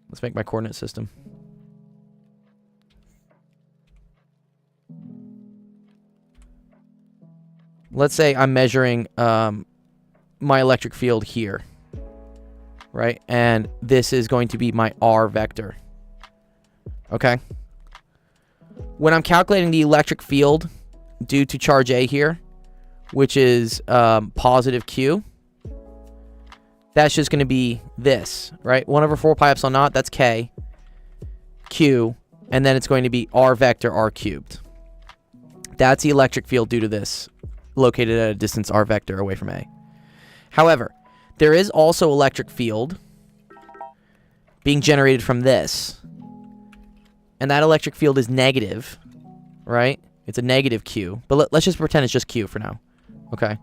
Let's make my coordinate system. Let's say I'm measuring my electric field here, right? And this is going to be my R vector. Okay? When I'm calculating the electric field due to charge A here, which is positive Q. That's just going to be this, right? 1 over 4 pi epsilon naught, that's K, Q, and then it's going to be R vector R cubed. That's the electric field due to this, located at a distance R vector away from A. However, there is also electric field being generated from this. And that electric field is negative, right? It's a negative Q. But let's just pretend it's just Q for now. Okay.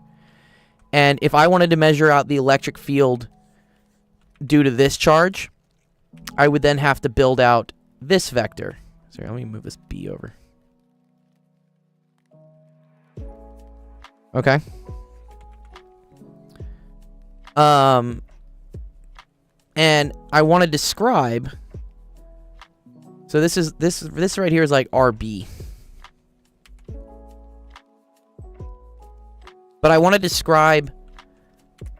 And if I wanted to measure out the electric field due to this charge, I would then have to build out this vector. Sorry, let me move this B over. Okay. And I want to describe. So this right here is like RB. But I want to describe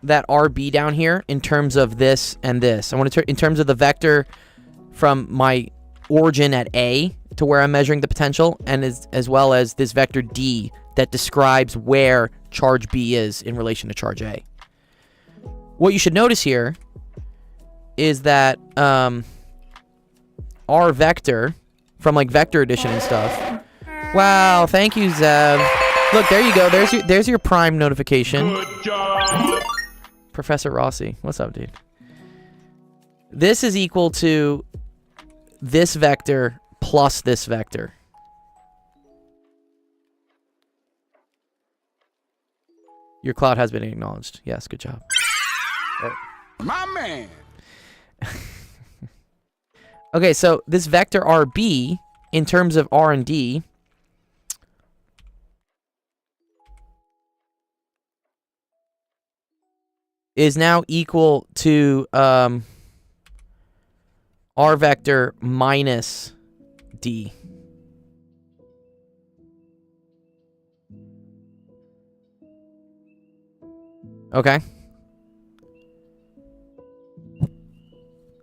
that RB down here in terms of this and this. I want to in terms of the vector from my origin at A to where I'm measuring the potential, and as well as this vector D that describes where charge B is in relation to charge A. What you should notice here is that R vector from like vector addition and stuff. Wow, thank you, Zev. Look, there you go. There's your Prime notification. Good job. Professor Rossi, what's up, dude? This is equal to this vector plus this vector. Your cloud has been acknowledged. Yes, good job. My man. Okay, so this vector RB, in terms of R and D, is now equal to R vector minus D. Okay.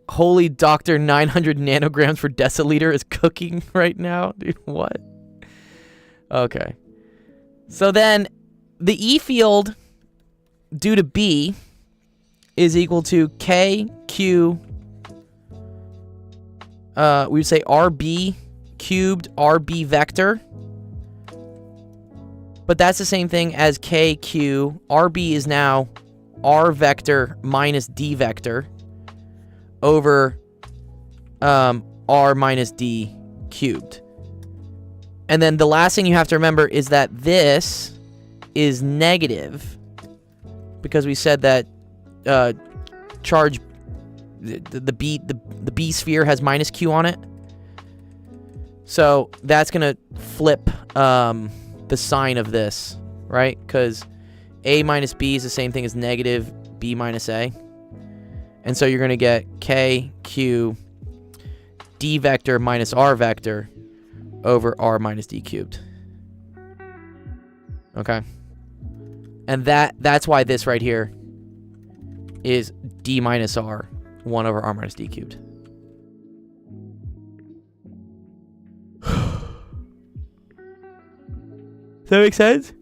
Holy Dr. 900 nanograms per deciliter is cooking right now. Dude, what? Okay. So then the E field due to B is equal to KQ, we would say RB cubed RB vector. But that's the same thing as KQ. RB is now R vector minus D vector over R minus D cubed. And then the last thing you have to remember is that this is negative because we said that charge the B sphere has minus Q on it. So that's going to flip the sign of this, right? Because A minus B is the same thing as negative B minus A. And so you're going to get K, Q, D vector minus R vector over R minus D cubed. Okay. And that's why this right here is D minus R, 1 over R minus D cubed. Does that make sense?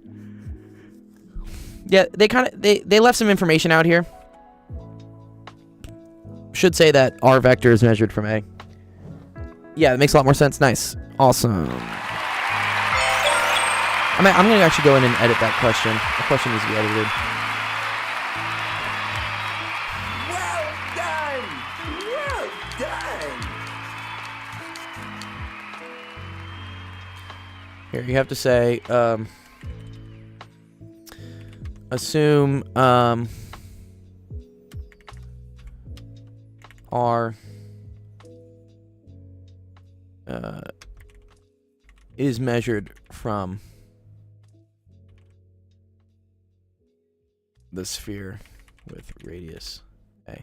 Yeah, they left some information out here. Should say that R vector is measured from A. Yeah, that makes a lot more sense. Nice. Awesome. I'm going to actually go in and edit that question. The question needs to be edited. Well done. Well done. Here, you have to say, assume R is measured from the sphere with radius A.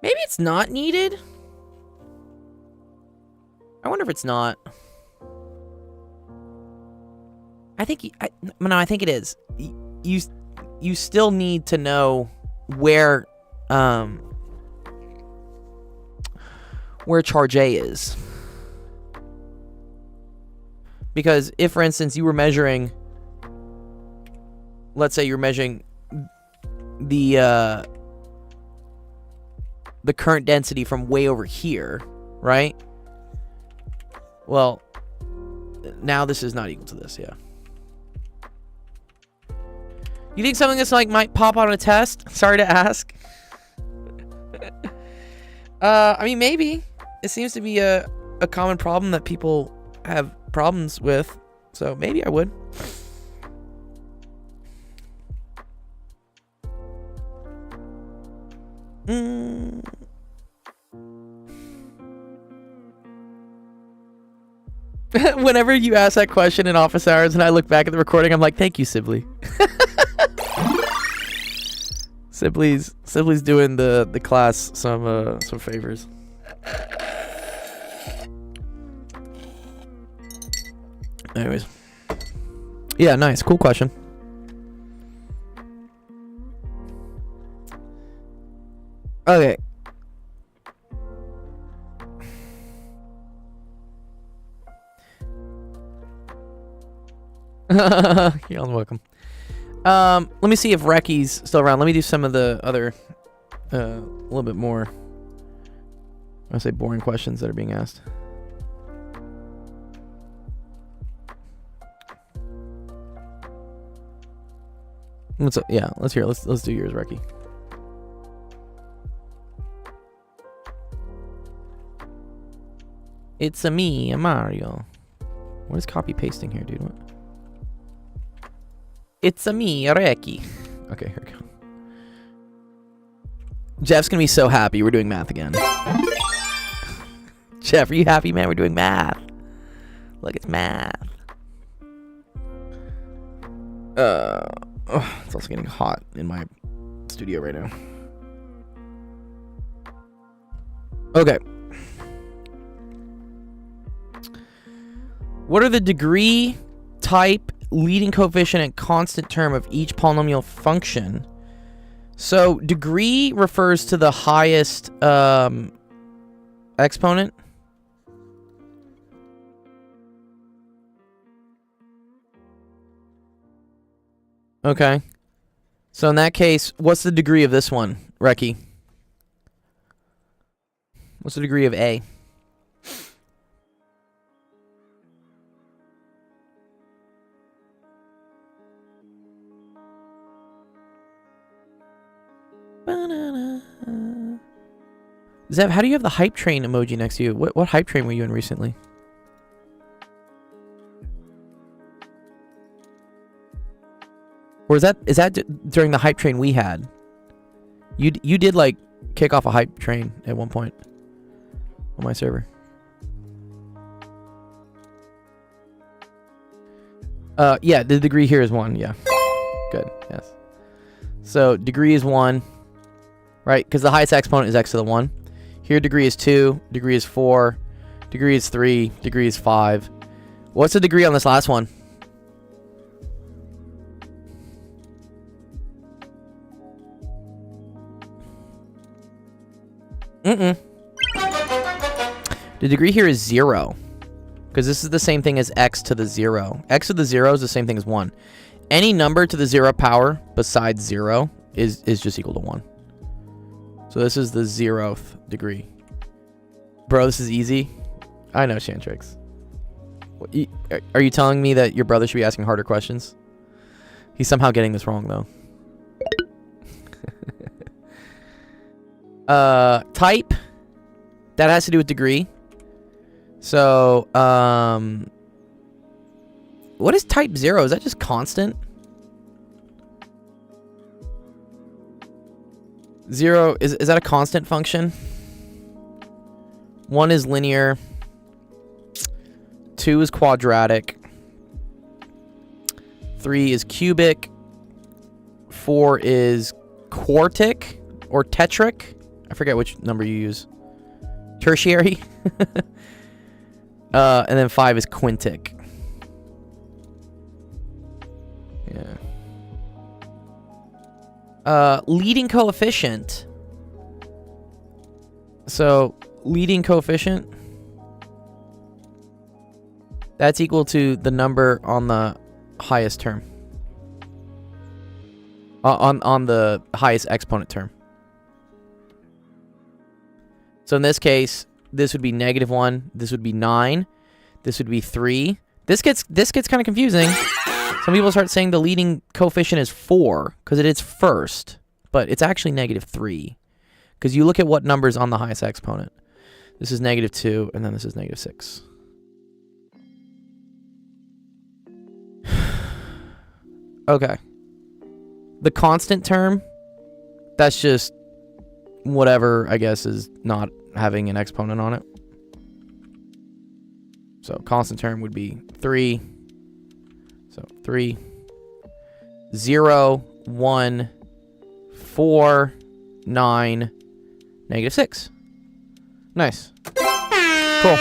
Maybe it's not needed. I wonder if it's not. I think no, I think it is. You still need to know where where charge A is. Because if, for instance, you were measuring, let's say you're measuring the current density from way over here, right? Well, now this is not equal to this, yeah. You think something that's like might pop on a test? Sorry to ask. I mean, maybe. It seems to be a common problem that people have problems with, so maybe I would. Whenever you ask that question in office hours and I look back at the recording, I'm like, thank you, Sibley. Sibley's doing the class some favors. Anyways. Yeah, nice. Cool question. Okay. You're all welcome. Let me see if Recky's still around. Let me do some of the other, a little bit more, I say boring questions that are being asked. Let's hear it. Let's do yours, Recky. It's a me, a Mario. What is copy pasting here, dude? What? It's a me, a Recky. Okay, here we go. Jeff's gonna be so happy we're doing math again. Jeff, are you happy, man? We're doing math. Look, it's math. It's also getting hot in my studio right now. Okay. What are the degree, type, leading coefficient, and constant term of each polynomial function? So degree refers to the highest exponent. Okay. So in that case, what's the degree of this one, Recky? What's the degree of A? Zev, how do you have the hype train emoji next to you? What hype train were you in recently? Or is that during the hype train we had? You did like kick off a hype train at one point on my server. Yeah, the degree here is 1. Yeah, good. Yes. So degree is 1, right? Because the highest exponent is x to the 1. Here degree is 2, degree is 4, degree is 3, degree is 5. What's the degree on this last one? The degree here is 0. Because this is the same thing as x to the 0. X to the 0 is the same thing as 1. Any number to the 0 power besides 0 is just equal to 1. So this is the 0th degree. Bro, this is easy. I know, Shantrix. Are you telling me that your brother should be asking harder questions? He's somehow getting this wrong, though. Type. That has to do with degree. So, what is type 0? Is that just constant? 0, is that a constant function? 1 is linear. 2 is quadratic. 3 is cubic. 4 is quartic or tetric. I forget which number you use. Tertiary. And then 5 is quintic. Yeah. Leading coefficient. So leading coefficient, that's equal to the number on the highest term. On the highest exponent term. So in this case, this would be -1. This would be 9. This would be 3. This gets kind of confusing. Some people start saying the leading coefficient is 4 because it is first, but it's actually -3 because you look at what number's on the highest exponent. This is -2, and then this is -6. Okay. The constant term, that's just whatever, I guess, is not having an exponent on it. So constant term would be 3. So 3, 0, 1, 4, 9, -6. Nice. Cool.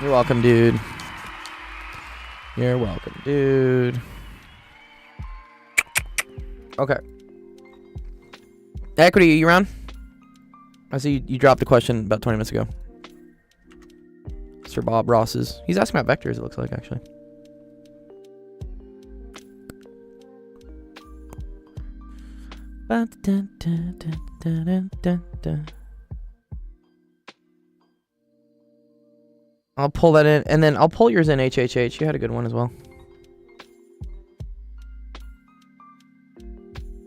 You're welcome, dude. You're welcome, dude. Okay. Equity, are you around? I see you dropped the question about 20 minutes ago. Sir Bob Ross's. He's asking about vectors, it looks like, actually. I'll pull that in, and then I'll pull yours in, HHH. You had a good one as well.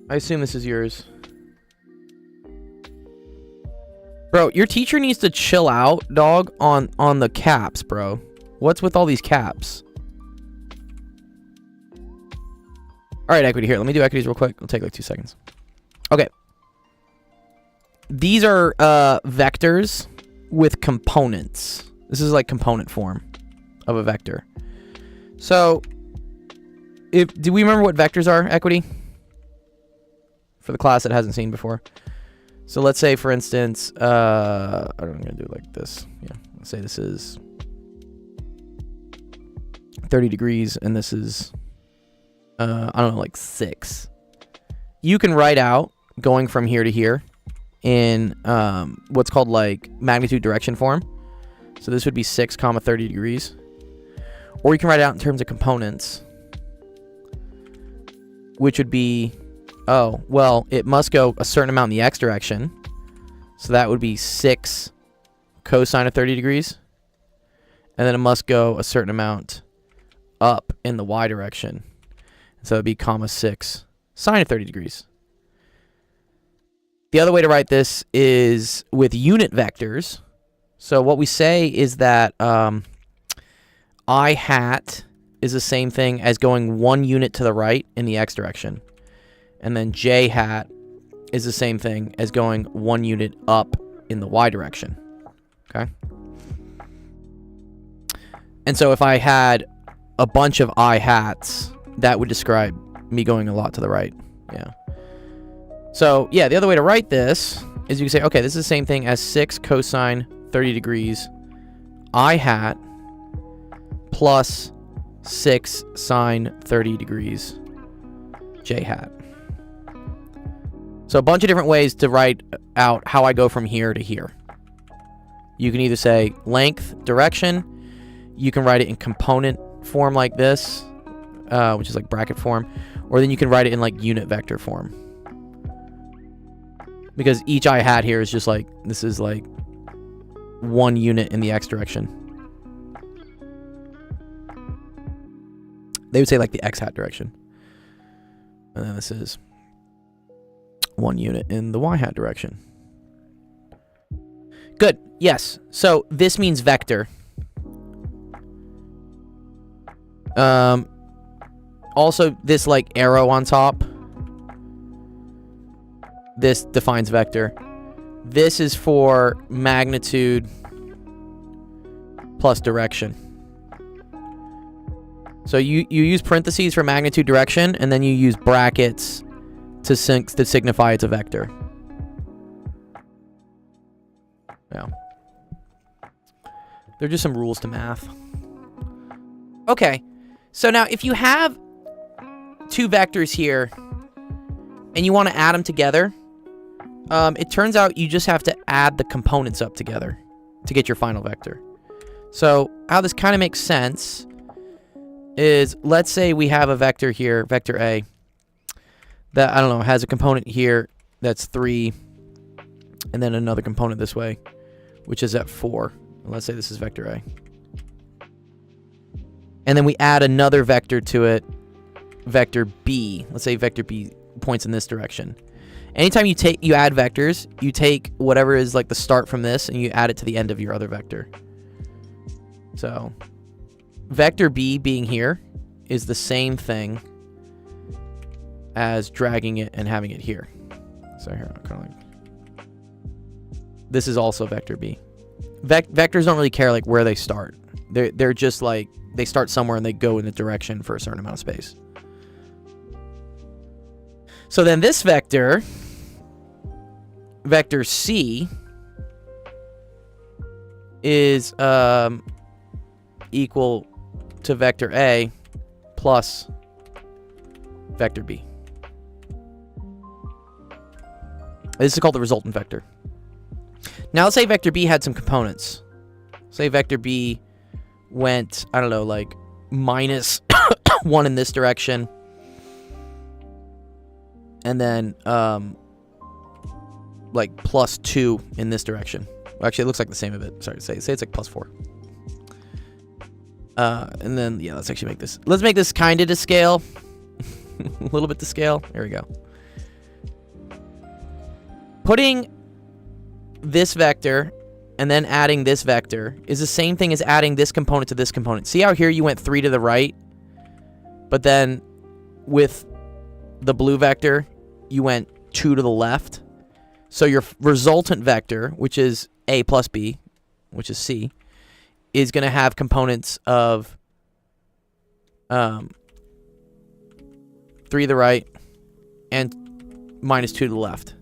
I assume this is yours. Bro, your teacher needs to chill out, dog, on the caps, bro. What's with all these caps? Alright, equity, here. Let me do equities real quick. It'll take like 2 seconds. Okay. These are vectors with components. This is like component form of a vector. So, do we remember what vectors are, equity? For the class that hasn't seen before. So let's say, for instance, I'm going to do it like this. Yeah, let's say this is 30 degrees, and this is, I don't know, like 6. You can write out going from here to here in what's called like magnitude direction form. So this would be 6, 30 degrees. Or you can write it out in terms of components, which would be, oh, well, it must go a certain amount in the x direction. So that would be 6 cosine of 30 degrees. And then it must go a certain amount up in the y direction. So it would be 6 sine of 30 degrees. The other way to write this is with unit vectors. So what we say is that I hat is the same thing as going 1 unit to the right in the x direction. And then j hat is the same thing as going 1 unit up in the y direction. Okay? And so if I had a bunch of I hats, that would describe me going a lot to the right. Yeah. So, yeah, the other way to write this is you can say, okay, this is the same thing as 6 cosine 30 degrees I hat plus 6 sine 30 degrees j hat. So a bunch of different ways to write out how I go from here to here. You can either say length, direction. You can write it in component form like this, which is like bracket form. Or then you can write it in like unit vector form. Because each I hat here is just like, this is like 1 unit in the x direction. They would say like the x hat direction. And then this is 1 unit in the y hat direction. Good. Yes. So this means vector. Also, this like arrow on top, this defines vector. This is for magnitude plus direction. So you use parentheses for magnitude direction, and then you use brackets to signify it's a vector. Yeah. They're just some rules to math. Okay, so now if you have two vectors here and you want to add them together, it turns out you just have to add the components up together to get your final vector. So how this kind of makes sense is, let's say we have a vector here, vector A, that, I don't know, has a component here that's 3, and then another component this way, which is at 4. Let's say this is vector A. And then we add another vector to it, vector B. Let's say vector B points in this direction. Anytime you add vectors, you take whatever is like the start from this and you add it to the end of your other vector. So vector B being here is the same thing as dragging it and having it here. So here, kind of like, this is also vector B. Vectors don't really care like where they start. They're just like, they start somewhere and they go in a direction for a certain amount of space. So then this vector, vector C, is equal to vector A plus vector B. This is called the resultant vector. Now let's say vector B had some components. Say vector B went, I don't know, like minus 1 in this direction. And then like plus 2 in this direction. Well, actually, it looks like the same of it. Sorry to say. Say it's like plus 4. And then, yeah, let's actually make this. Let's make this kind of to scale. A little bit to scale. There we go. Putting this vector and then adding this vector is the same thing as adding this component to this component. See how here you went 3 to the right, but then with the blue vector, you went 2 to the left. So your resultant vector, which is A plus B, which is C, is going to have components of 3 to the right and minus 2 to the left.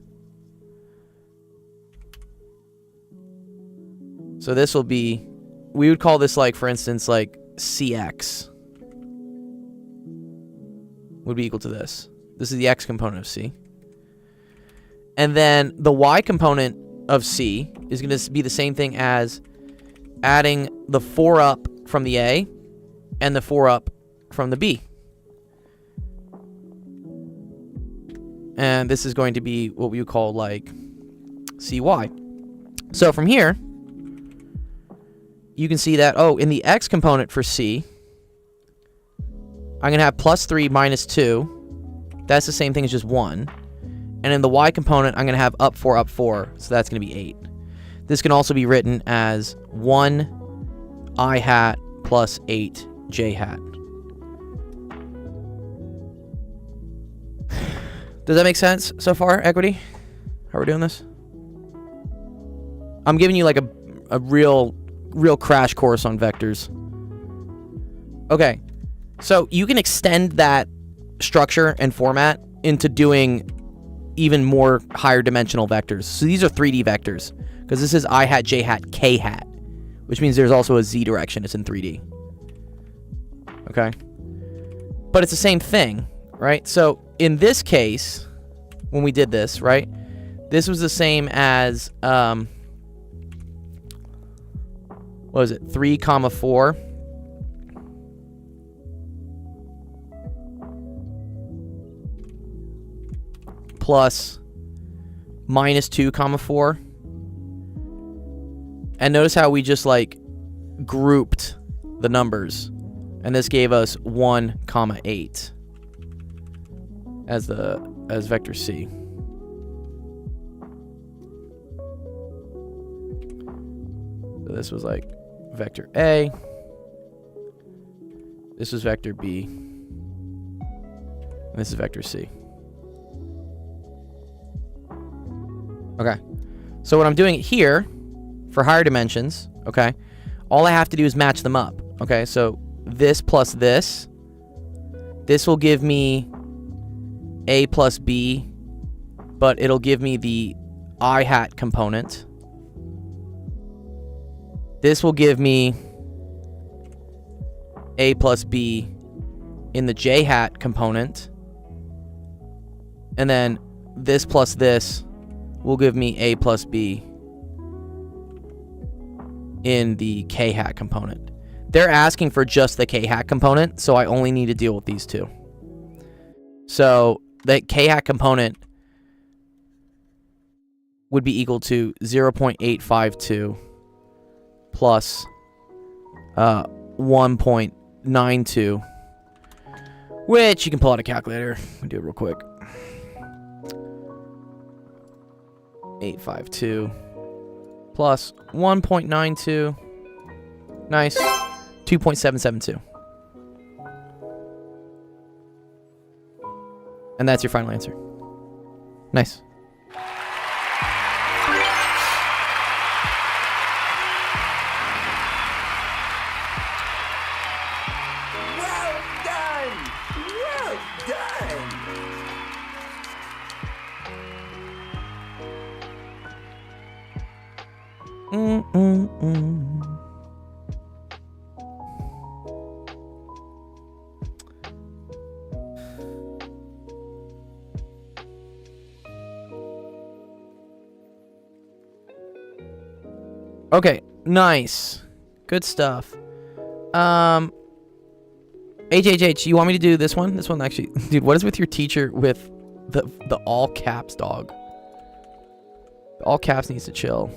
So this will be, we would call this, like, for instance, like CX would be equal to this. This is the X component of C. And then the Y component of C is going to be the same thing as adding the 4 up from the A and the 4 up from the B. And this is going to be what we would call, like, CY. So from here, you can see that, oh, in the X component for C, I'm going to have plus 3 minus 2. That's the same thing as just 1. And in the Y component, I'm going to have up 4, so that's going to be 8. This can also be written as 1 I hat plus 8 J hat. Does that make sense so far, Equity? How are we doing this? I'm giving you like a real crash course on vectors. Okay, so you can extend that structure and format into doing even more higher dimensional vectors. So these are 3D vectors, because this is I hat, J hat, K hat, which means there's also a Z direction. It's in 3D. Okay? But it's the same thing, right? So in this case, when we did this, right, this was the same as, what was it, 3, 4, plus minus 2, 4. And notice how we just like grouped the numbers, and this gave us 1, 8 as vector C. So this was like vector A. This was vector B. And this is vector C. Okay. So what I'm doing here for higher dimensions, okay, all I have to do is match them up. Okay, so this plus this will give me A plus B, but it'll give me the I hat component. This will give me A plus B in the J hat component. And then this plus this will give me A plus B in the K hat component. They're asking for just the K hat component, so I only need to deal with these two. So the K hat component would be equal to 0.852 plus 1.92, which you can pull out a calculator. I'll do it real quick. 852 plus 1.92. Nice. 2.772. And that's your final answer. Nice. Well done! Well done! Okay, nice. Good stuff. HHH, you want me to do this one? This one actually, dude, what is with your teacher with the all caps dog? All caps needs to chill.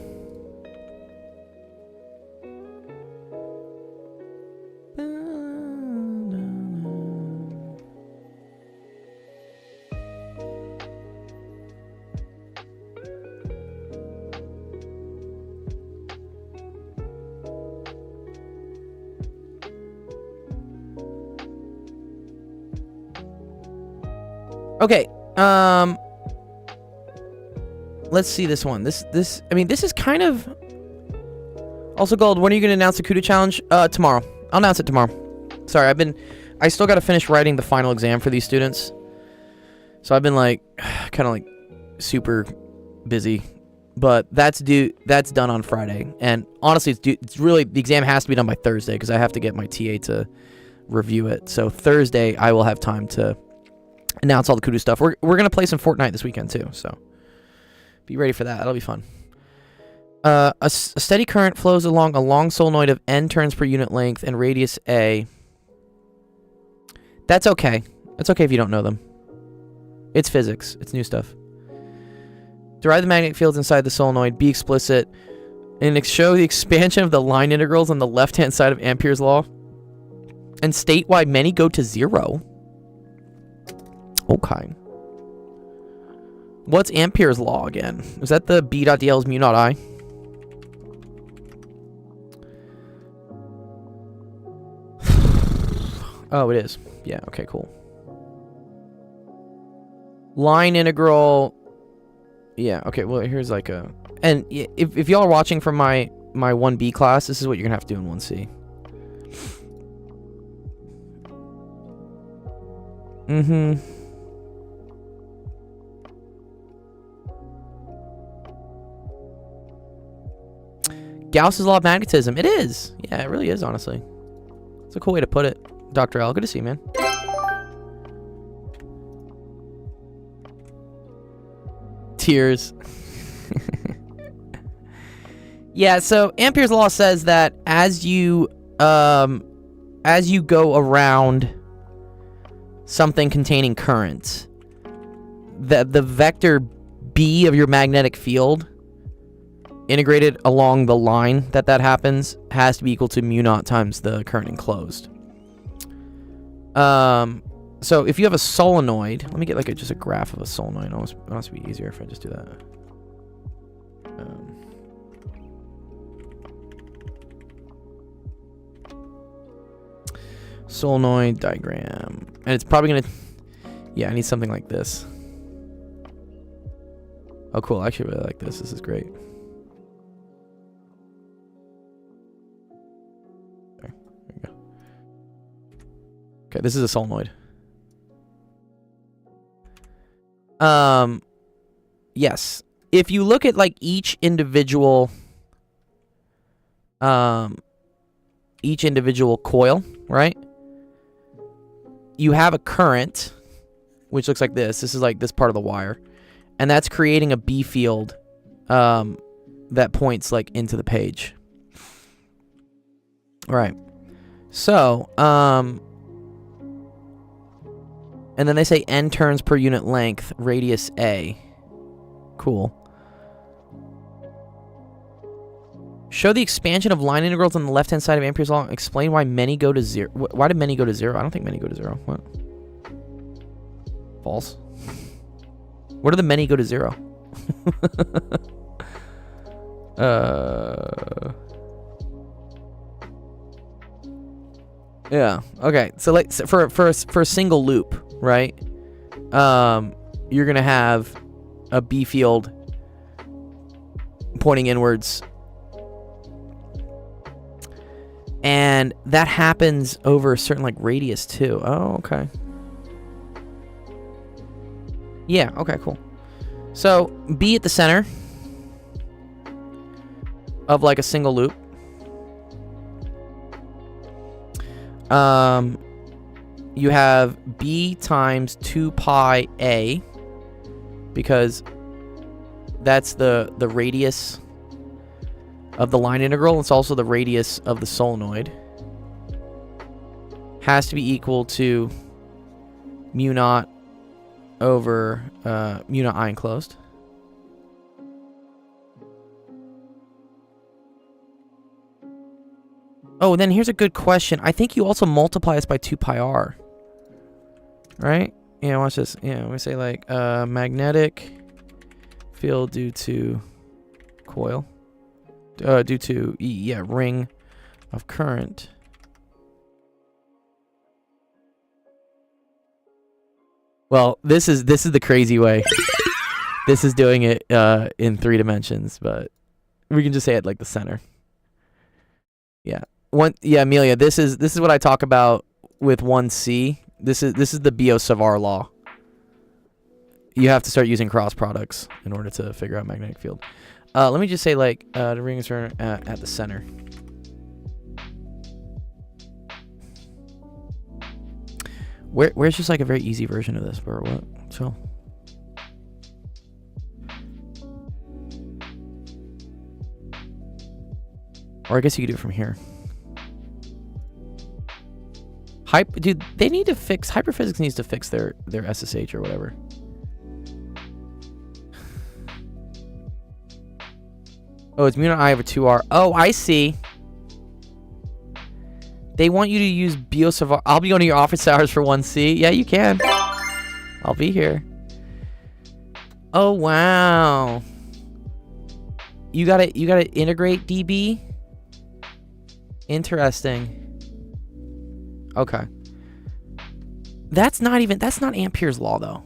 Okay, let's see this one. This is kind of also called, when are you going to announce the CUDA challenge? Tomorrow. I'll announce it tomorrow. Sorry, I still got to finish writing the final exam for these students. So I've been like, kind of like super busy, but that's done on Friday. And honestly, it's really, the exam has to be done by Thursday because I have to get my TA to review it. So Thursday, I will have time to announce all the CUDA stuff. We're gonna play some Fortnite this weekend too, so be ready for that. That'll be fun. A steady current flows along a long solenoid of n turns per unit length and radius a. That's okay. It's okay if you don't know them. It's physics. It's new stuff. Derive the magnetic fields inside the solenoid. Be explicit and show the expansion of the line integrals on the left-hand side of Ampere's law, and state why many go to 0. Okay. What's Ampere's law again? Is that the B.dl is mu naught I? Oh, it is. Yeah, okay, cool. Line integral. Yeah, okay, well, here's like a... And if y'all are watching from my 1B class, this is what you're going to have to do in 1C. Mm-hmm. Gauss's law of magnetism. It is. Yeah, it really is, honestly. It's a cool way to put it. Dr. L, good to see you, man. Tears. Yeah, so Ampere's law says that as you go around something containing current, the vector B of your magnetic field integrated along the line that happens has to be equal to mu naught times the current enclosed. So if you have a solenoid, let me get like just a graph of a solenoid. It must be easier if I just do that. Solenoid diagram, and it's probably gonna, yeah, I need something like this. Oh, cool. I actually really like this. This is great. There we go. Okay, this is a solenoid. Yes. If you look at like each individual each individual coil, right? You have a current, which looks like this. This is like this part of the wire. And that's creating a B field that points like into the page. All right. So, and then they say N turns per unit length, radius A. Cool. Show the expansion of line integrals on the left-hand side of Ampere's law. Explain why many go to zero. Why did many go to zero? I don't think many go to zero. What? False. What do the many go to zero? Yeah. Okay. So like for a single loop, right? You're gonna have a B field pointing inwards, and that happens over a certain like radius too. Oh, okay. Yeah. Okay. Cool. So B at the center of like a single loop. You have B times 2 pi A, because that's the radius of the line integral. It's also the radius of the solenoid. Has to be equal to mu naught over mu naught I enclosed. Oh, then here's a good question. I think you also multiply this by 2 pi r. Right? Yeah, watch this. Yeah, we say like magnetic field due to coil. Due to ring of current. Well, this is the crazy way. This is doing it in 3 dimensions, but we can just say it like the center. Yeah. Amelia, this is what I talk about with 1C. This is the Biot-Savart law. You have to start using cross products in order to figure out magnetic field. Let me just say like the ring is at the center. Where's just like a very easy version of this, or what? Chill. Or I guess you could do it from here. Dude, they need to fix... Hyperphysics needs to fix their SSH or whatever. Oh, it's mu naught I over 2r. Oh, I see. They want you to use Biot-Savart. I'll be going to your office hours for 1C. Yeah, you can. I'll be here. Oh, wow. You gotta integrate DB? Interesting. Okay. That's not Ampere's law though.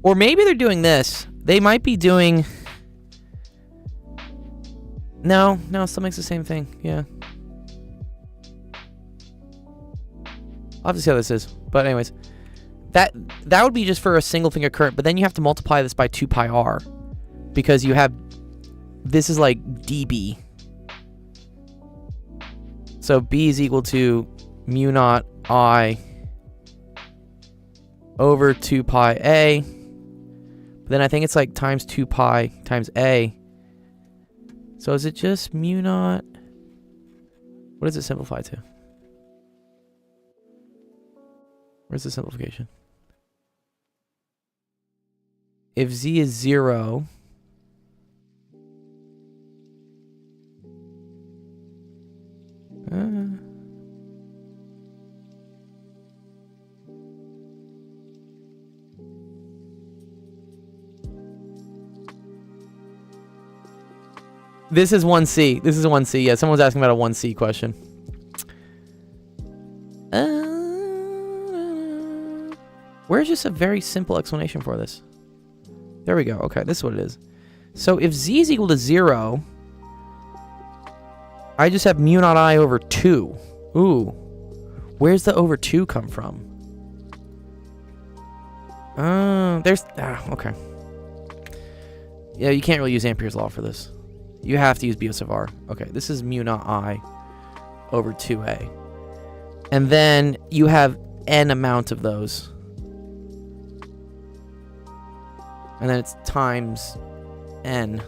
Or maybe they're doing this. They might be doing... No, it still makes the same thing. Yeah. I'll have to see how this is. But anyways, that would be just for a single finger current, but then you have to multiply this by 2 pi r, because you have... This is like dB. So B is equal to mu naught I over 2 pi A. But then I think it's like times 2 pi times A. So is it just mu naught? What does it simplify to? Where's the simplification? If Z is 0... This is 1C. This is 1C. Yeah, someone's asking about a 1C question. Where's just a very simple explanation for this? There we go. Okay, this is what it is. So if Z is equal to 0, I just have mu naught I over 2. Ooh. Where's the over 2 come from? Okay. Yeah, you can't really use Ampere's law for this. You have to use Biot Savart. Okay, this is mu naught I over 2a. And then you have n amount of those. And then it's times n.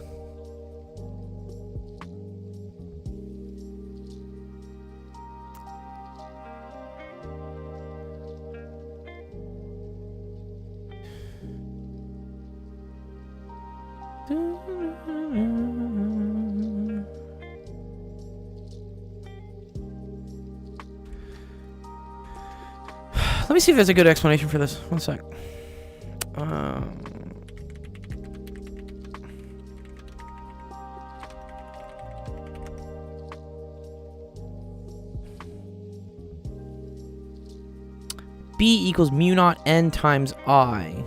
Let me see if there's a good explanation for this. One sec. B equals mu naught n times I.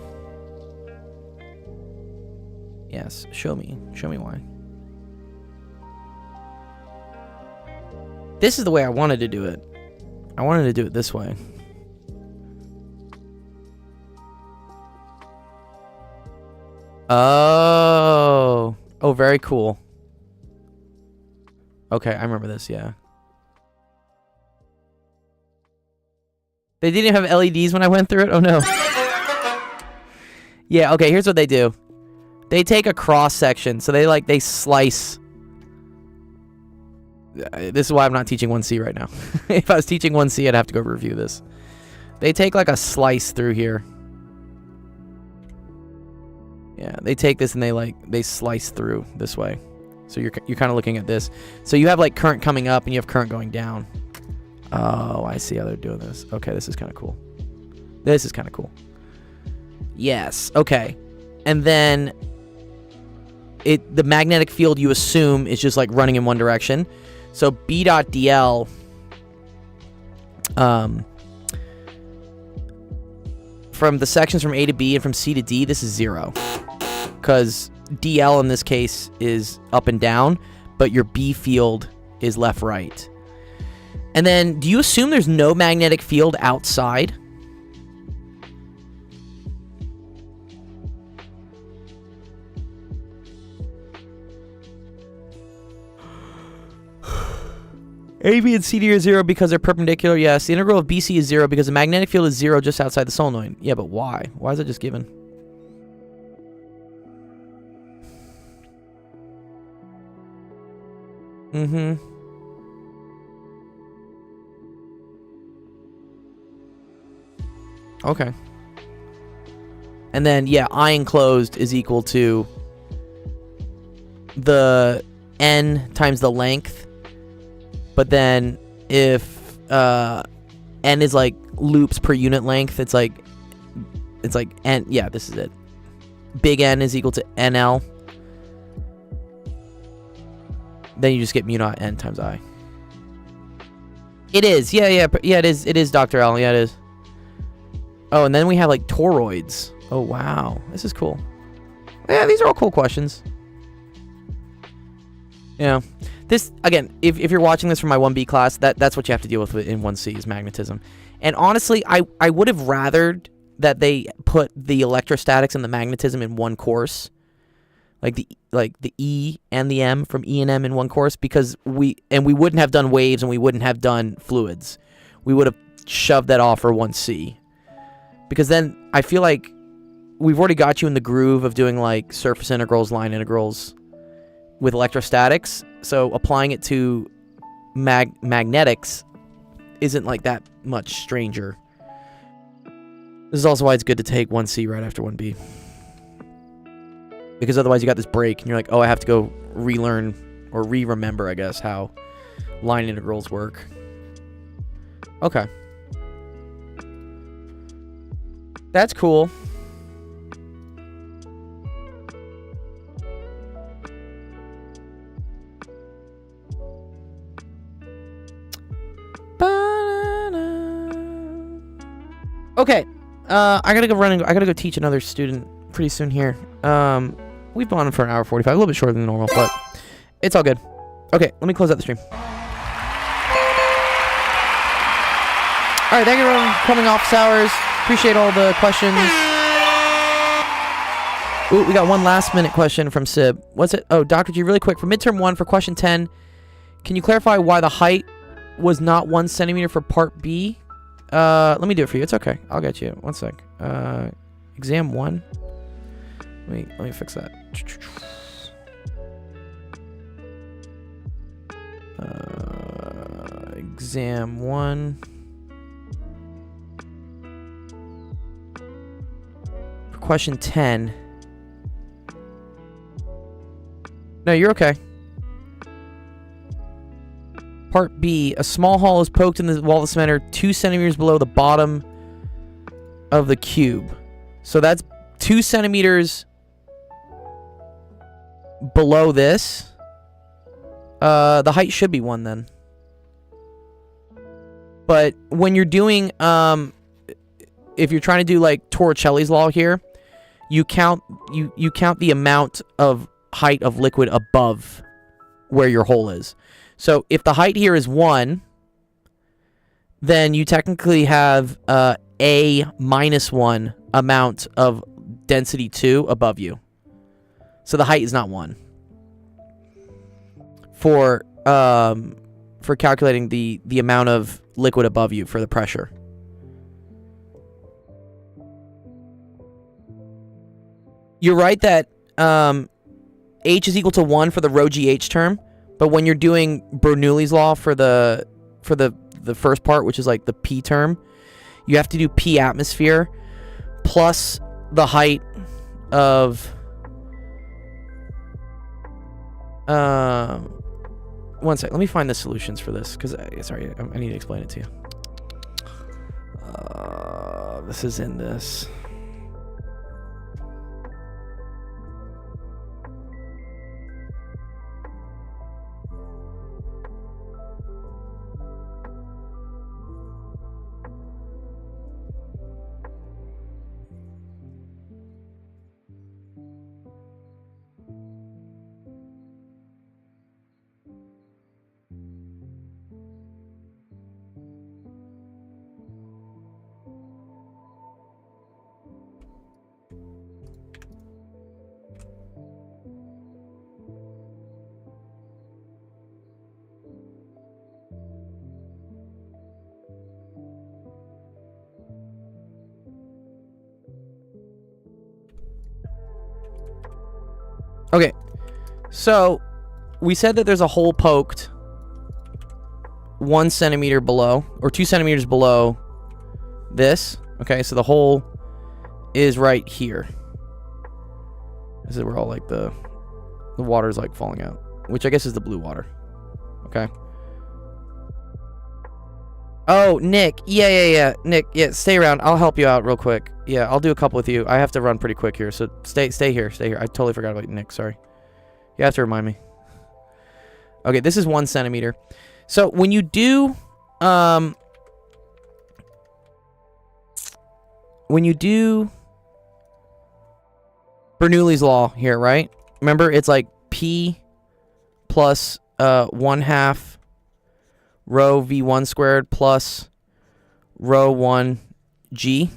Yes, show me. Show me why. This is the way I wanted to do it. I wanted to do it this way. Oh. Oh, very cool. Okay, I remember this, yeah. They didn't have LEDs when I went through it? Oh, no. Yeah, okay, here's what they do. They take a cross section, so they slice. This is why I'm not teaching 1C right now. If I was teaching 1C, I'd have to go review this. They take like a slice through here. Yeah, they take this and they slice through this way. So you're kind of looking at this. So you have like current coming up and you have current going down. Oh, I see how they're doing this. Okay, this is kind of cool. This is kind of cool. Yes, okay. And then the magnetic field you assume is just like running in one direction. So B dot DL from the sections from A to B and from C to D, this is 0. Because DL in this case is up and down, but your B field is left right. And then, do you assume there's no magnetic field outside? AB and CD are 0 because they're perpendicular. Yes, the integral of BC is 0 because the magnetic field is 0 just outside the solenoid. Yeah, but why? Why is it just given? Mm-hmm. Okay. And then, yeah, I enclosed is equal to the n times the length. But then if n is like loops per unit length, it's like n. Yeah, this is it. Big N is equal to NL. Then you just get mu naught n times I. It is. Yeah, it is. It is, Dr. L. Yeah, it is. Oh, and then we have like toroids. Oh, wow. This is cool. Yeah, these are all cool questions. Yeah. This, again, if you're watching this from my 1B class, that's what you have to deal with in 1C is magnetism. And honestly, I would have rathered that they put the electrostatics and the magnetism in one course. Like the E and the M from E and M in one course, because we wouldn't have done waves and we wouldn't have done fluids. We would have shoved that off for 1C. Because then I feel like we've already got you in the groove of doing like surface integrals, line integrals with electrostatics. So applying it to magnetics isn't like that much stranger. This is also why it's good to take 1C right after 1B. Because otherwise you got this break and you're like, oh, I have to go relearn or re-remember, I guess, how line integrals work. Okay. That's cool. Okay. I gotta go run. I gotta go teach another student pretty soon here. We've been on for an hour 45, a little bit shorter than normal, but it's all good. Okay, let me close out the stream. All right, thank you everyone for coming off hours. Appreciate all the questions. Ooh, we got one last minute question from Sib. What's it? Oh, Dr. G, really quick. For midterm 1, for question 10, can you clarify why the height was not 1 centimeter for part B? Let me do it for you. It's okay. I'll get you. One sec. Exam 1. Let me fix that. Exam 1. For question 10. No, you're okay. Part B. A small hole is poked in the wall of the center 2 centimeters below the bottom of the cube. So that's 2 centimeters below this. The height should be 1 then. But when you're doing, if you're trying to do like Torricelli's law here, you count the amount of height of liquid above where your hole is. So if the height here is 1, then you technically have a minus 1 amount of density 2 above you. So the height is not 1. For calculating the amount of liquid above you for the pressure. You're right that H is equal to 1 for the rho GH term, but when you're doing Bernoulli's law for the first part, which is like the P term, you have to do P atmosphere plus the height of one sec. Let me find the solutions for this because sorry, I need to explain it to you. This is in this. Okay, so we said that there's a hole poked 1 centimeter below, or 2 centimeters below this. Okay, so the hole is right here. This is where all like the water's like falling out, which I guess is the blue water. Okay. Oh, Nick. Yeah. Nick, yeah, stay around. I'll help you out real quick. Yeah, I'll do a couple with you. I have to run pretty quick here, so stay here. I totally forgot about you, Nick. Sorry. You have to remind me. Okay, this is 1 centimeter. So when you do Bernoulli's law here, right? Remember, it's like P plus 1/2 rho V1 squared plus rho 1 G.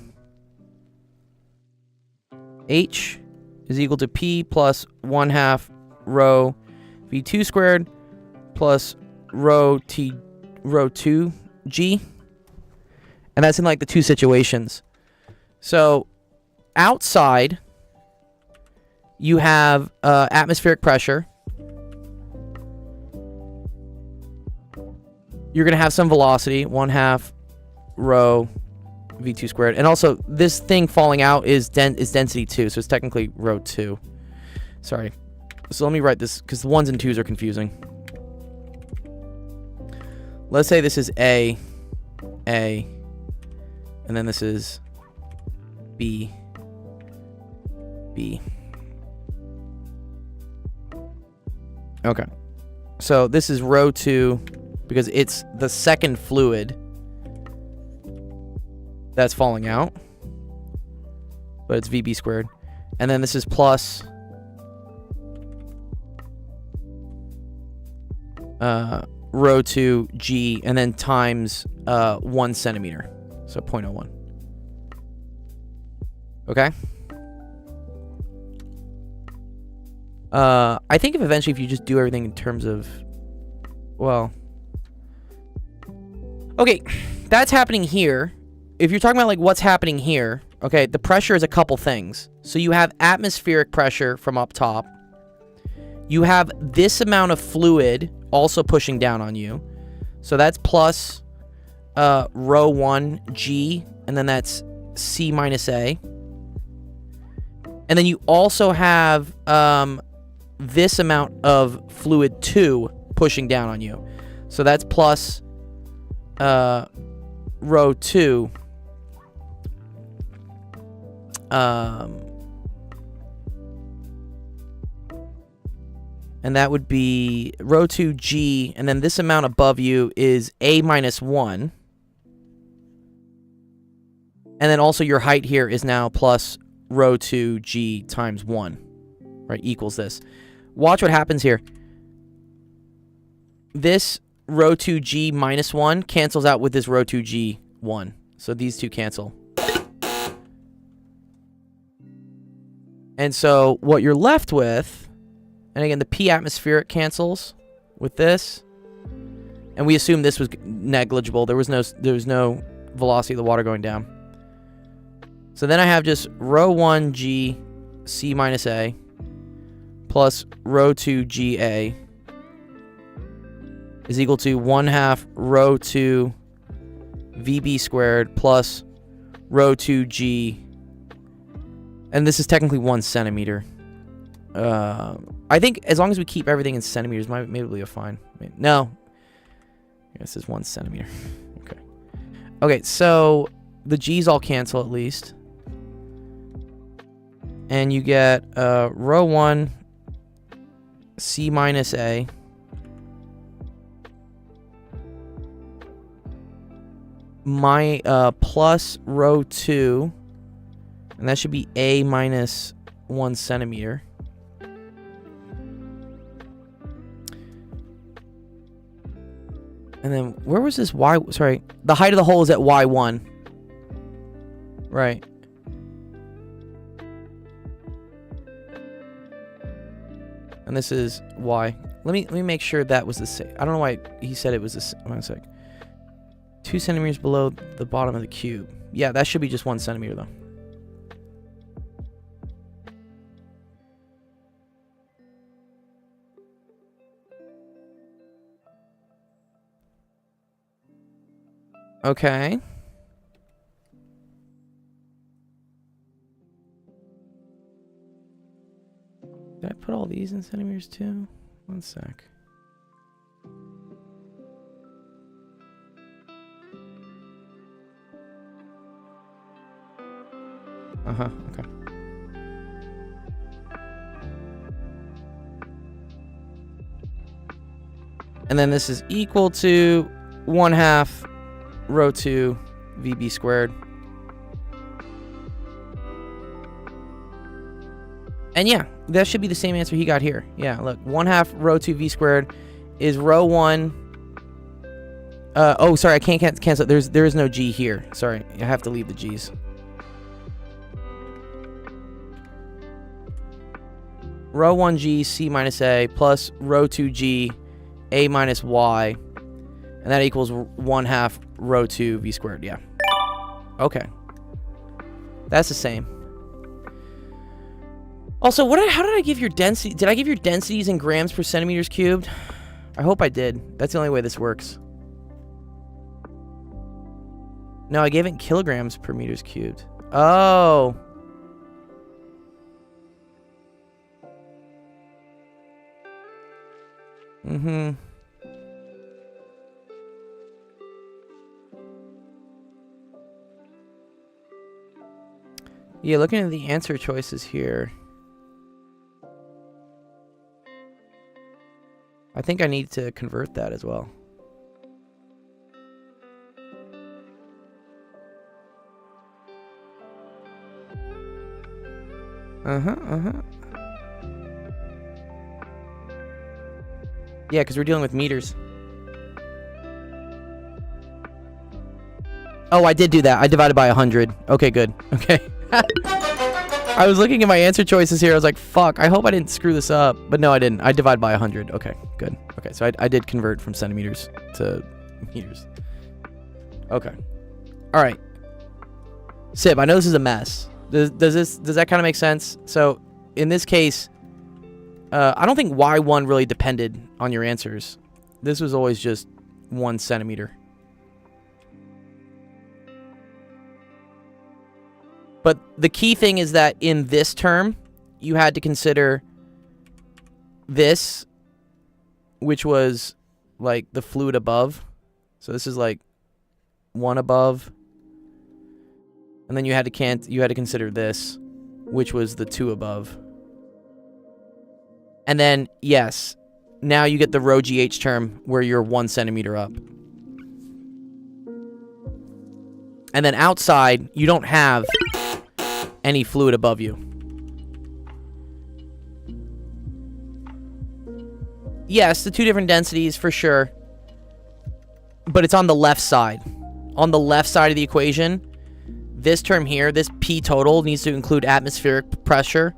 H is equal to P plus 1/2 rho V2 squared plus rho 2 G. And that's in like the two situations. So outside you have atmospheric pressure. You're going to have some velocity, 1/2 rho V2 squared. And also, this thing falling out is density 2, so it's technically rho 2. Sorry. So let me write this, because the 1s and 2s are confusing. Let's say this is A, and then this is B. Okay. So this is rho 2, because it's the second fluid that's falling out, but it's VB squared. And then this is plus rho 2 G, and then times 1 centimeter. So 0.01. Okay. I think eventually if you just do everything in terms of, well, okay, that's happening here. If you're talking about like what's happening here, okay, the pressure is a couple things. So you have atmospheric pressure from up top. You have this amount of fluid also pushing down on you. So that's plus rho 1 G, and then that's C minus A. And then you also have this amount of fluid 2 pushing down on you. So that's plus rho 2. And that would be rho 2G, and then this amount above you is A minus 1. And then also your height here is now plus rho 2G times 1, right, equals this. Watch what happens here. This rho 2G minus 1 cancels out with this rho 2G 1. So these two cancel. And so what you're left with, and again, the P atmospheric cancels with this. And we assume this was negligible. There was no velocity of the water going down. So then I have just rho 1 G C minus A plus rho 2 G A is equal to 1/2 rho 2 VB squared plus rho 2 G. And this is technically 1 centimeter. I think as long as we keep everything in centimeters, maybe it'll be fine. No. This is 1 centimeter. Okay. Okay, so the G's all cancel at least. And you get rho 1 C minus A plus rho 2, and that should be A minus 1 centimeter. And then where was this Y? Sorry, the height of the hole is at Y1. Right. And this is Y. Let me make sure that was the same. I don't know why he said it was the same. One sec. 2 centimeters below the bottom of the cube. Yeah, that should be just 1 centimeter though. Okay. Did I put all these in centimeters too? 1 sec. Okay. And then this is equal to 1/2 rho 2 VB squared. And yeah, that should be the same answer he got here. Yeah, look, 1/2 rho 2 V squared is rho 1. Oh, sorry, I can't cancel. There is no G here. Sorry, I have to leave the G's. Rho 1 G C minus A plus rho 2 G A minus Y. And that equals 1/2 rho 2 V squared. Yeah. Okay. That's the same. Also, how did I give your density? Did I give your densities in grams per centimeters cubed? I hope I did. That's the only way this works. No, I gave it in kilograms per meters cubed. Oh. Mm-hmm. Yeah, looking at the answer choices here, I think I need to convert that as well. Yeah, because we're dealing with meters. Oh, I did do that. I divided by 100. Okay, good. Okay. I was looking at my answer choices here. I was like, fuck, I hope I didn't screw this up. But no, I didn't. I divided by 100. Okay, good. Okay, so I did convert from centimeters to meters. Okay. All right. Sib, I know this is a mess. Does that kind of make sense? So, in this case, I don't think Y1 really depended on your answers. This was always just 1 centimeter. But the key thing is that in this term, you had to consider this, which was like the fluid above. So this is like 1 above. And then you had to consider this, which was the 2 above. And then, yes, now you get the rho GH term where you're 1 centimeter up. And then outside, you don't have any fluid above you. Yes, the 2 different densities for sure. But it's on the left side. On the left side of the equation, this term here, this P total, needs to include atmospheric pressure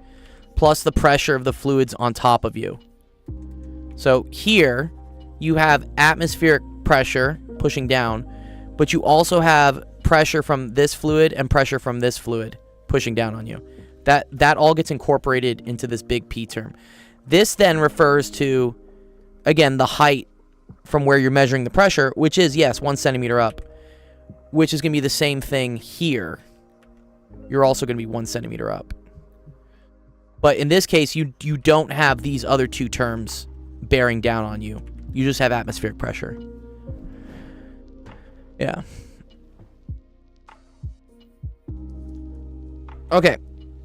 plus the pressure of the fluids on top of you. So here, you have atmospheric pressure pushing down, but you also have pressure from this fluid and pressure from this fluid pushing down on you. That all gets incorporated into this big P term. This then refers to, again, the height from where you're measuring the pressure, which is, yes, 1 centimeter up, which is going to be the same thing here. You're also going to be 1 centimeter up. But in this case, you don't have these other 2 terms bearing down on you. You just have atmospheric pressure. Yeah. Okay.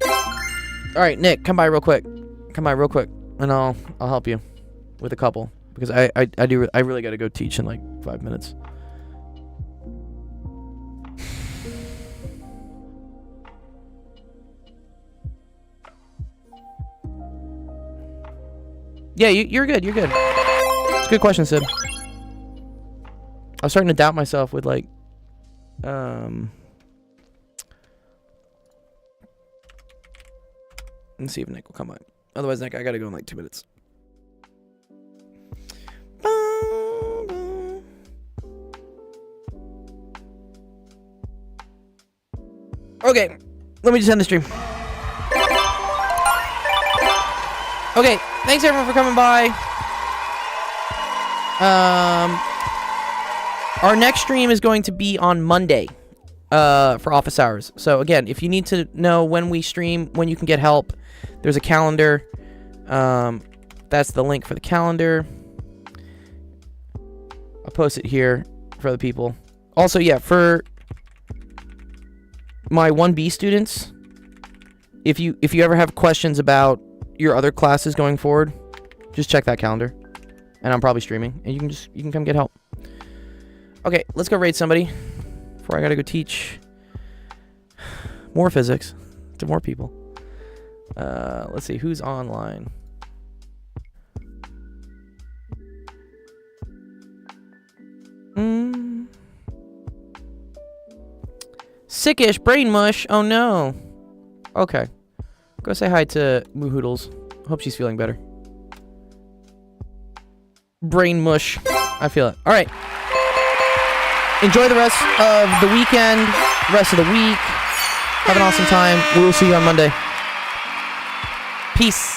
All right, Nick, come by real quick. Come by real quick, and I'll help you with a couple because I really got to go teach in like 5 minutes. Yeah, you're good. You're good. It's a good question, Sid. I was starting to doubt myself with like, let's see if Nick will come by. Otherwise, Nick, I gotta go in like 2 minutes. Okay, let me just end the stream. Okay, thanks everyone for coming by. Our next stream is going to be on Monday for office hours. So again, if you need to know when we stream, when you can get help, there's a calendar. That's the link for the calendar. I'll post it here for other people. Also, yeah, for my 1B students, if you ever have questions about your other classes going forward, just check that calendar, and I'm probably streaming, and you can come get help. Okay, let's go raid somebody before I gotta go teach more physics to more people. Let's see who's online. Sickish brain mush. Oh no. Okay. Go say hi to Moo Hoodles. Hope she's feeling better. Brain mush. I feel it. All right. Enjoy the rest of the weekend, rest of the week. Have an awesome time. We will see you on Monday. Peace.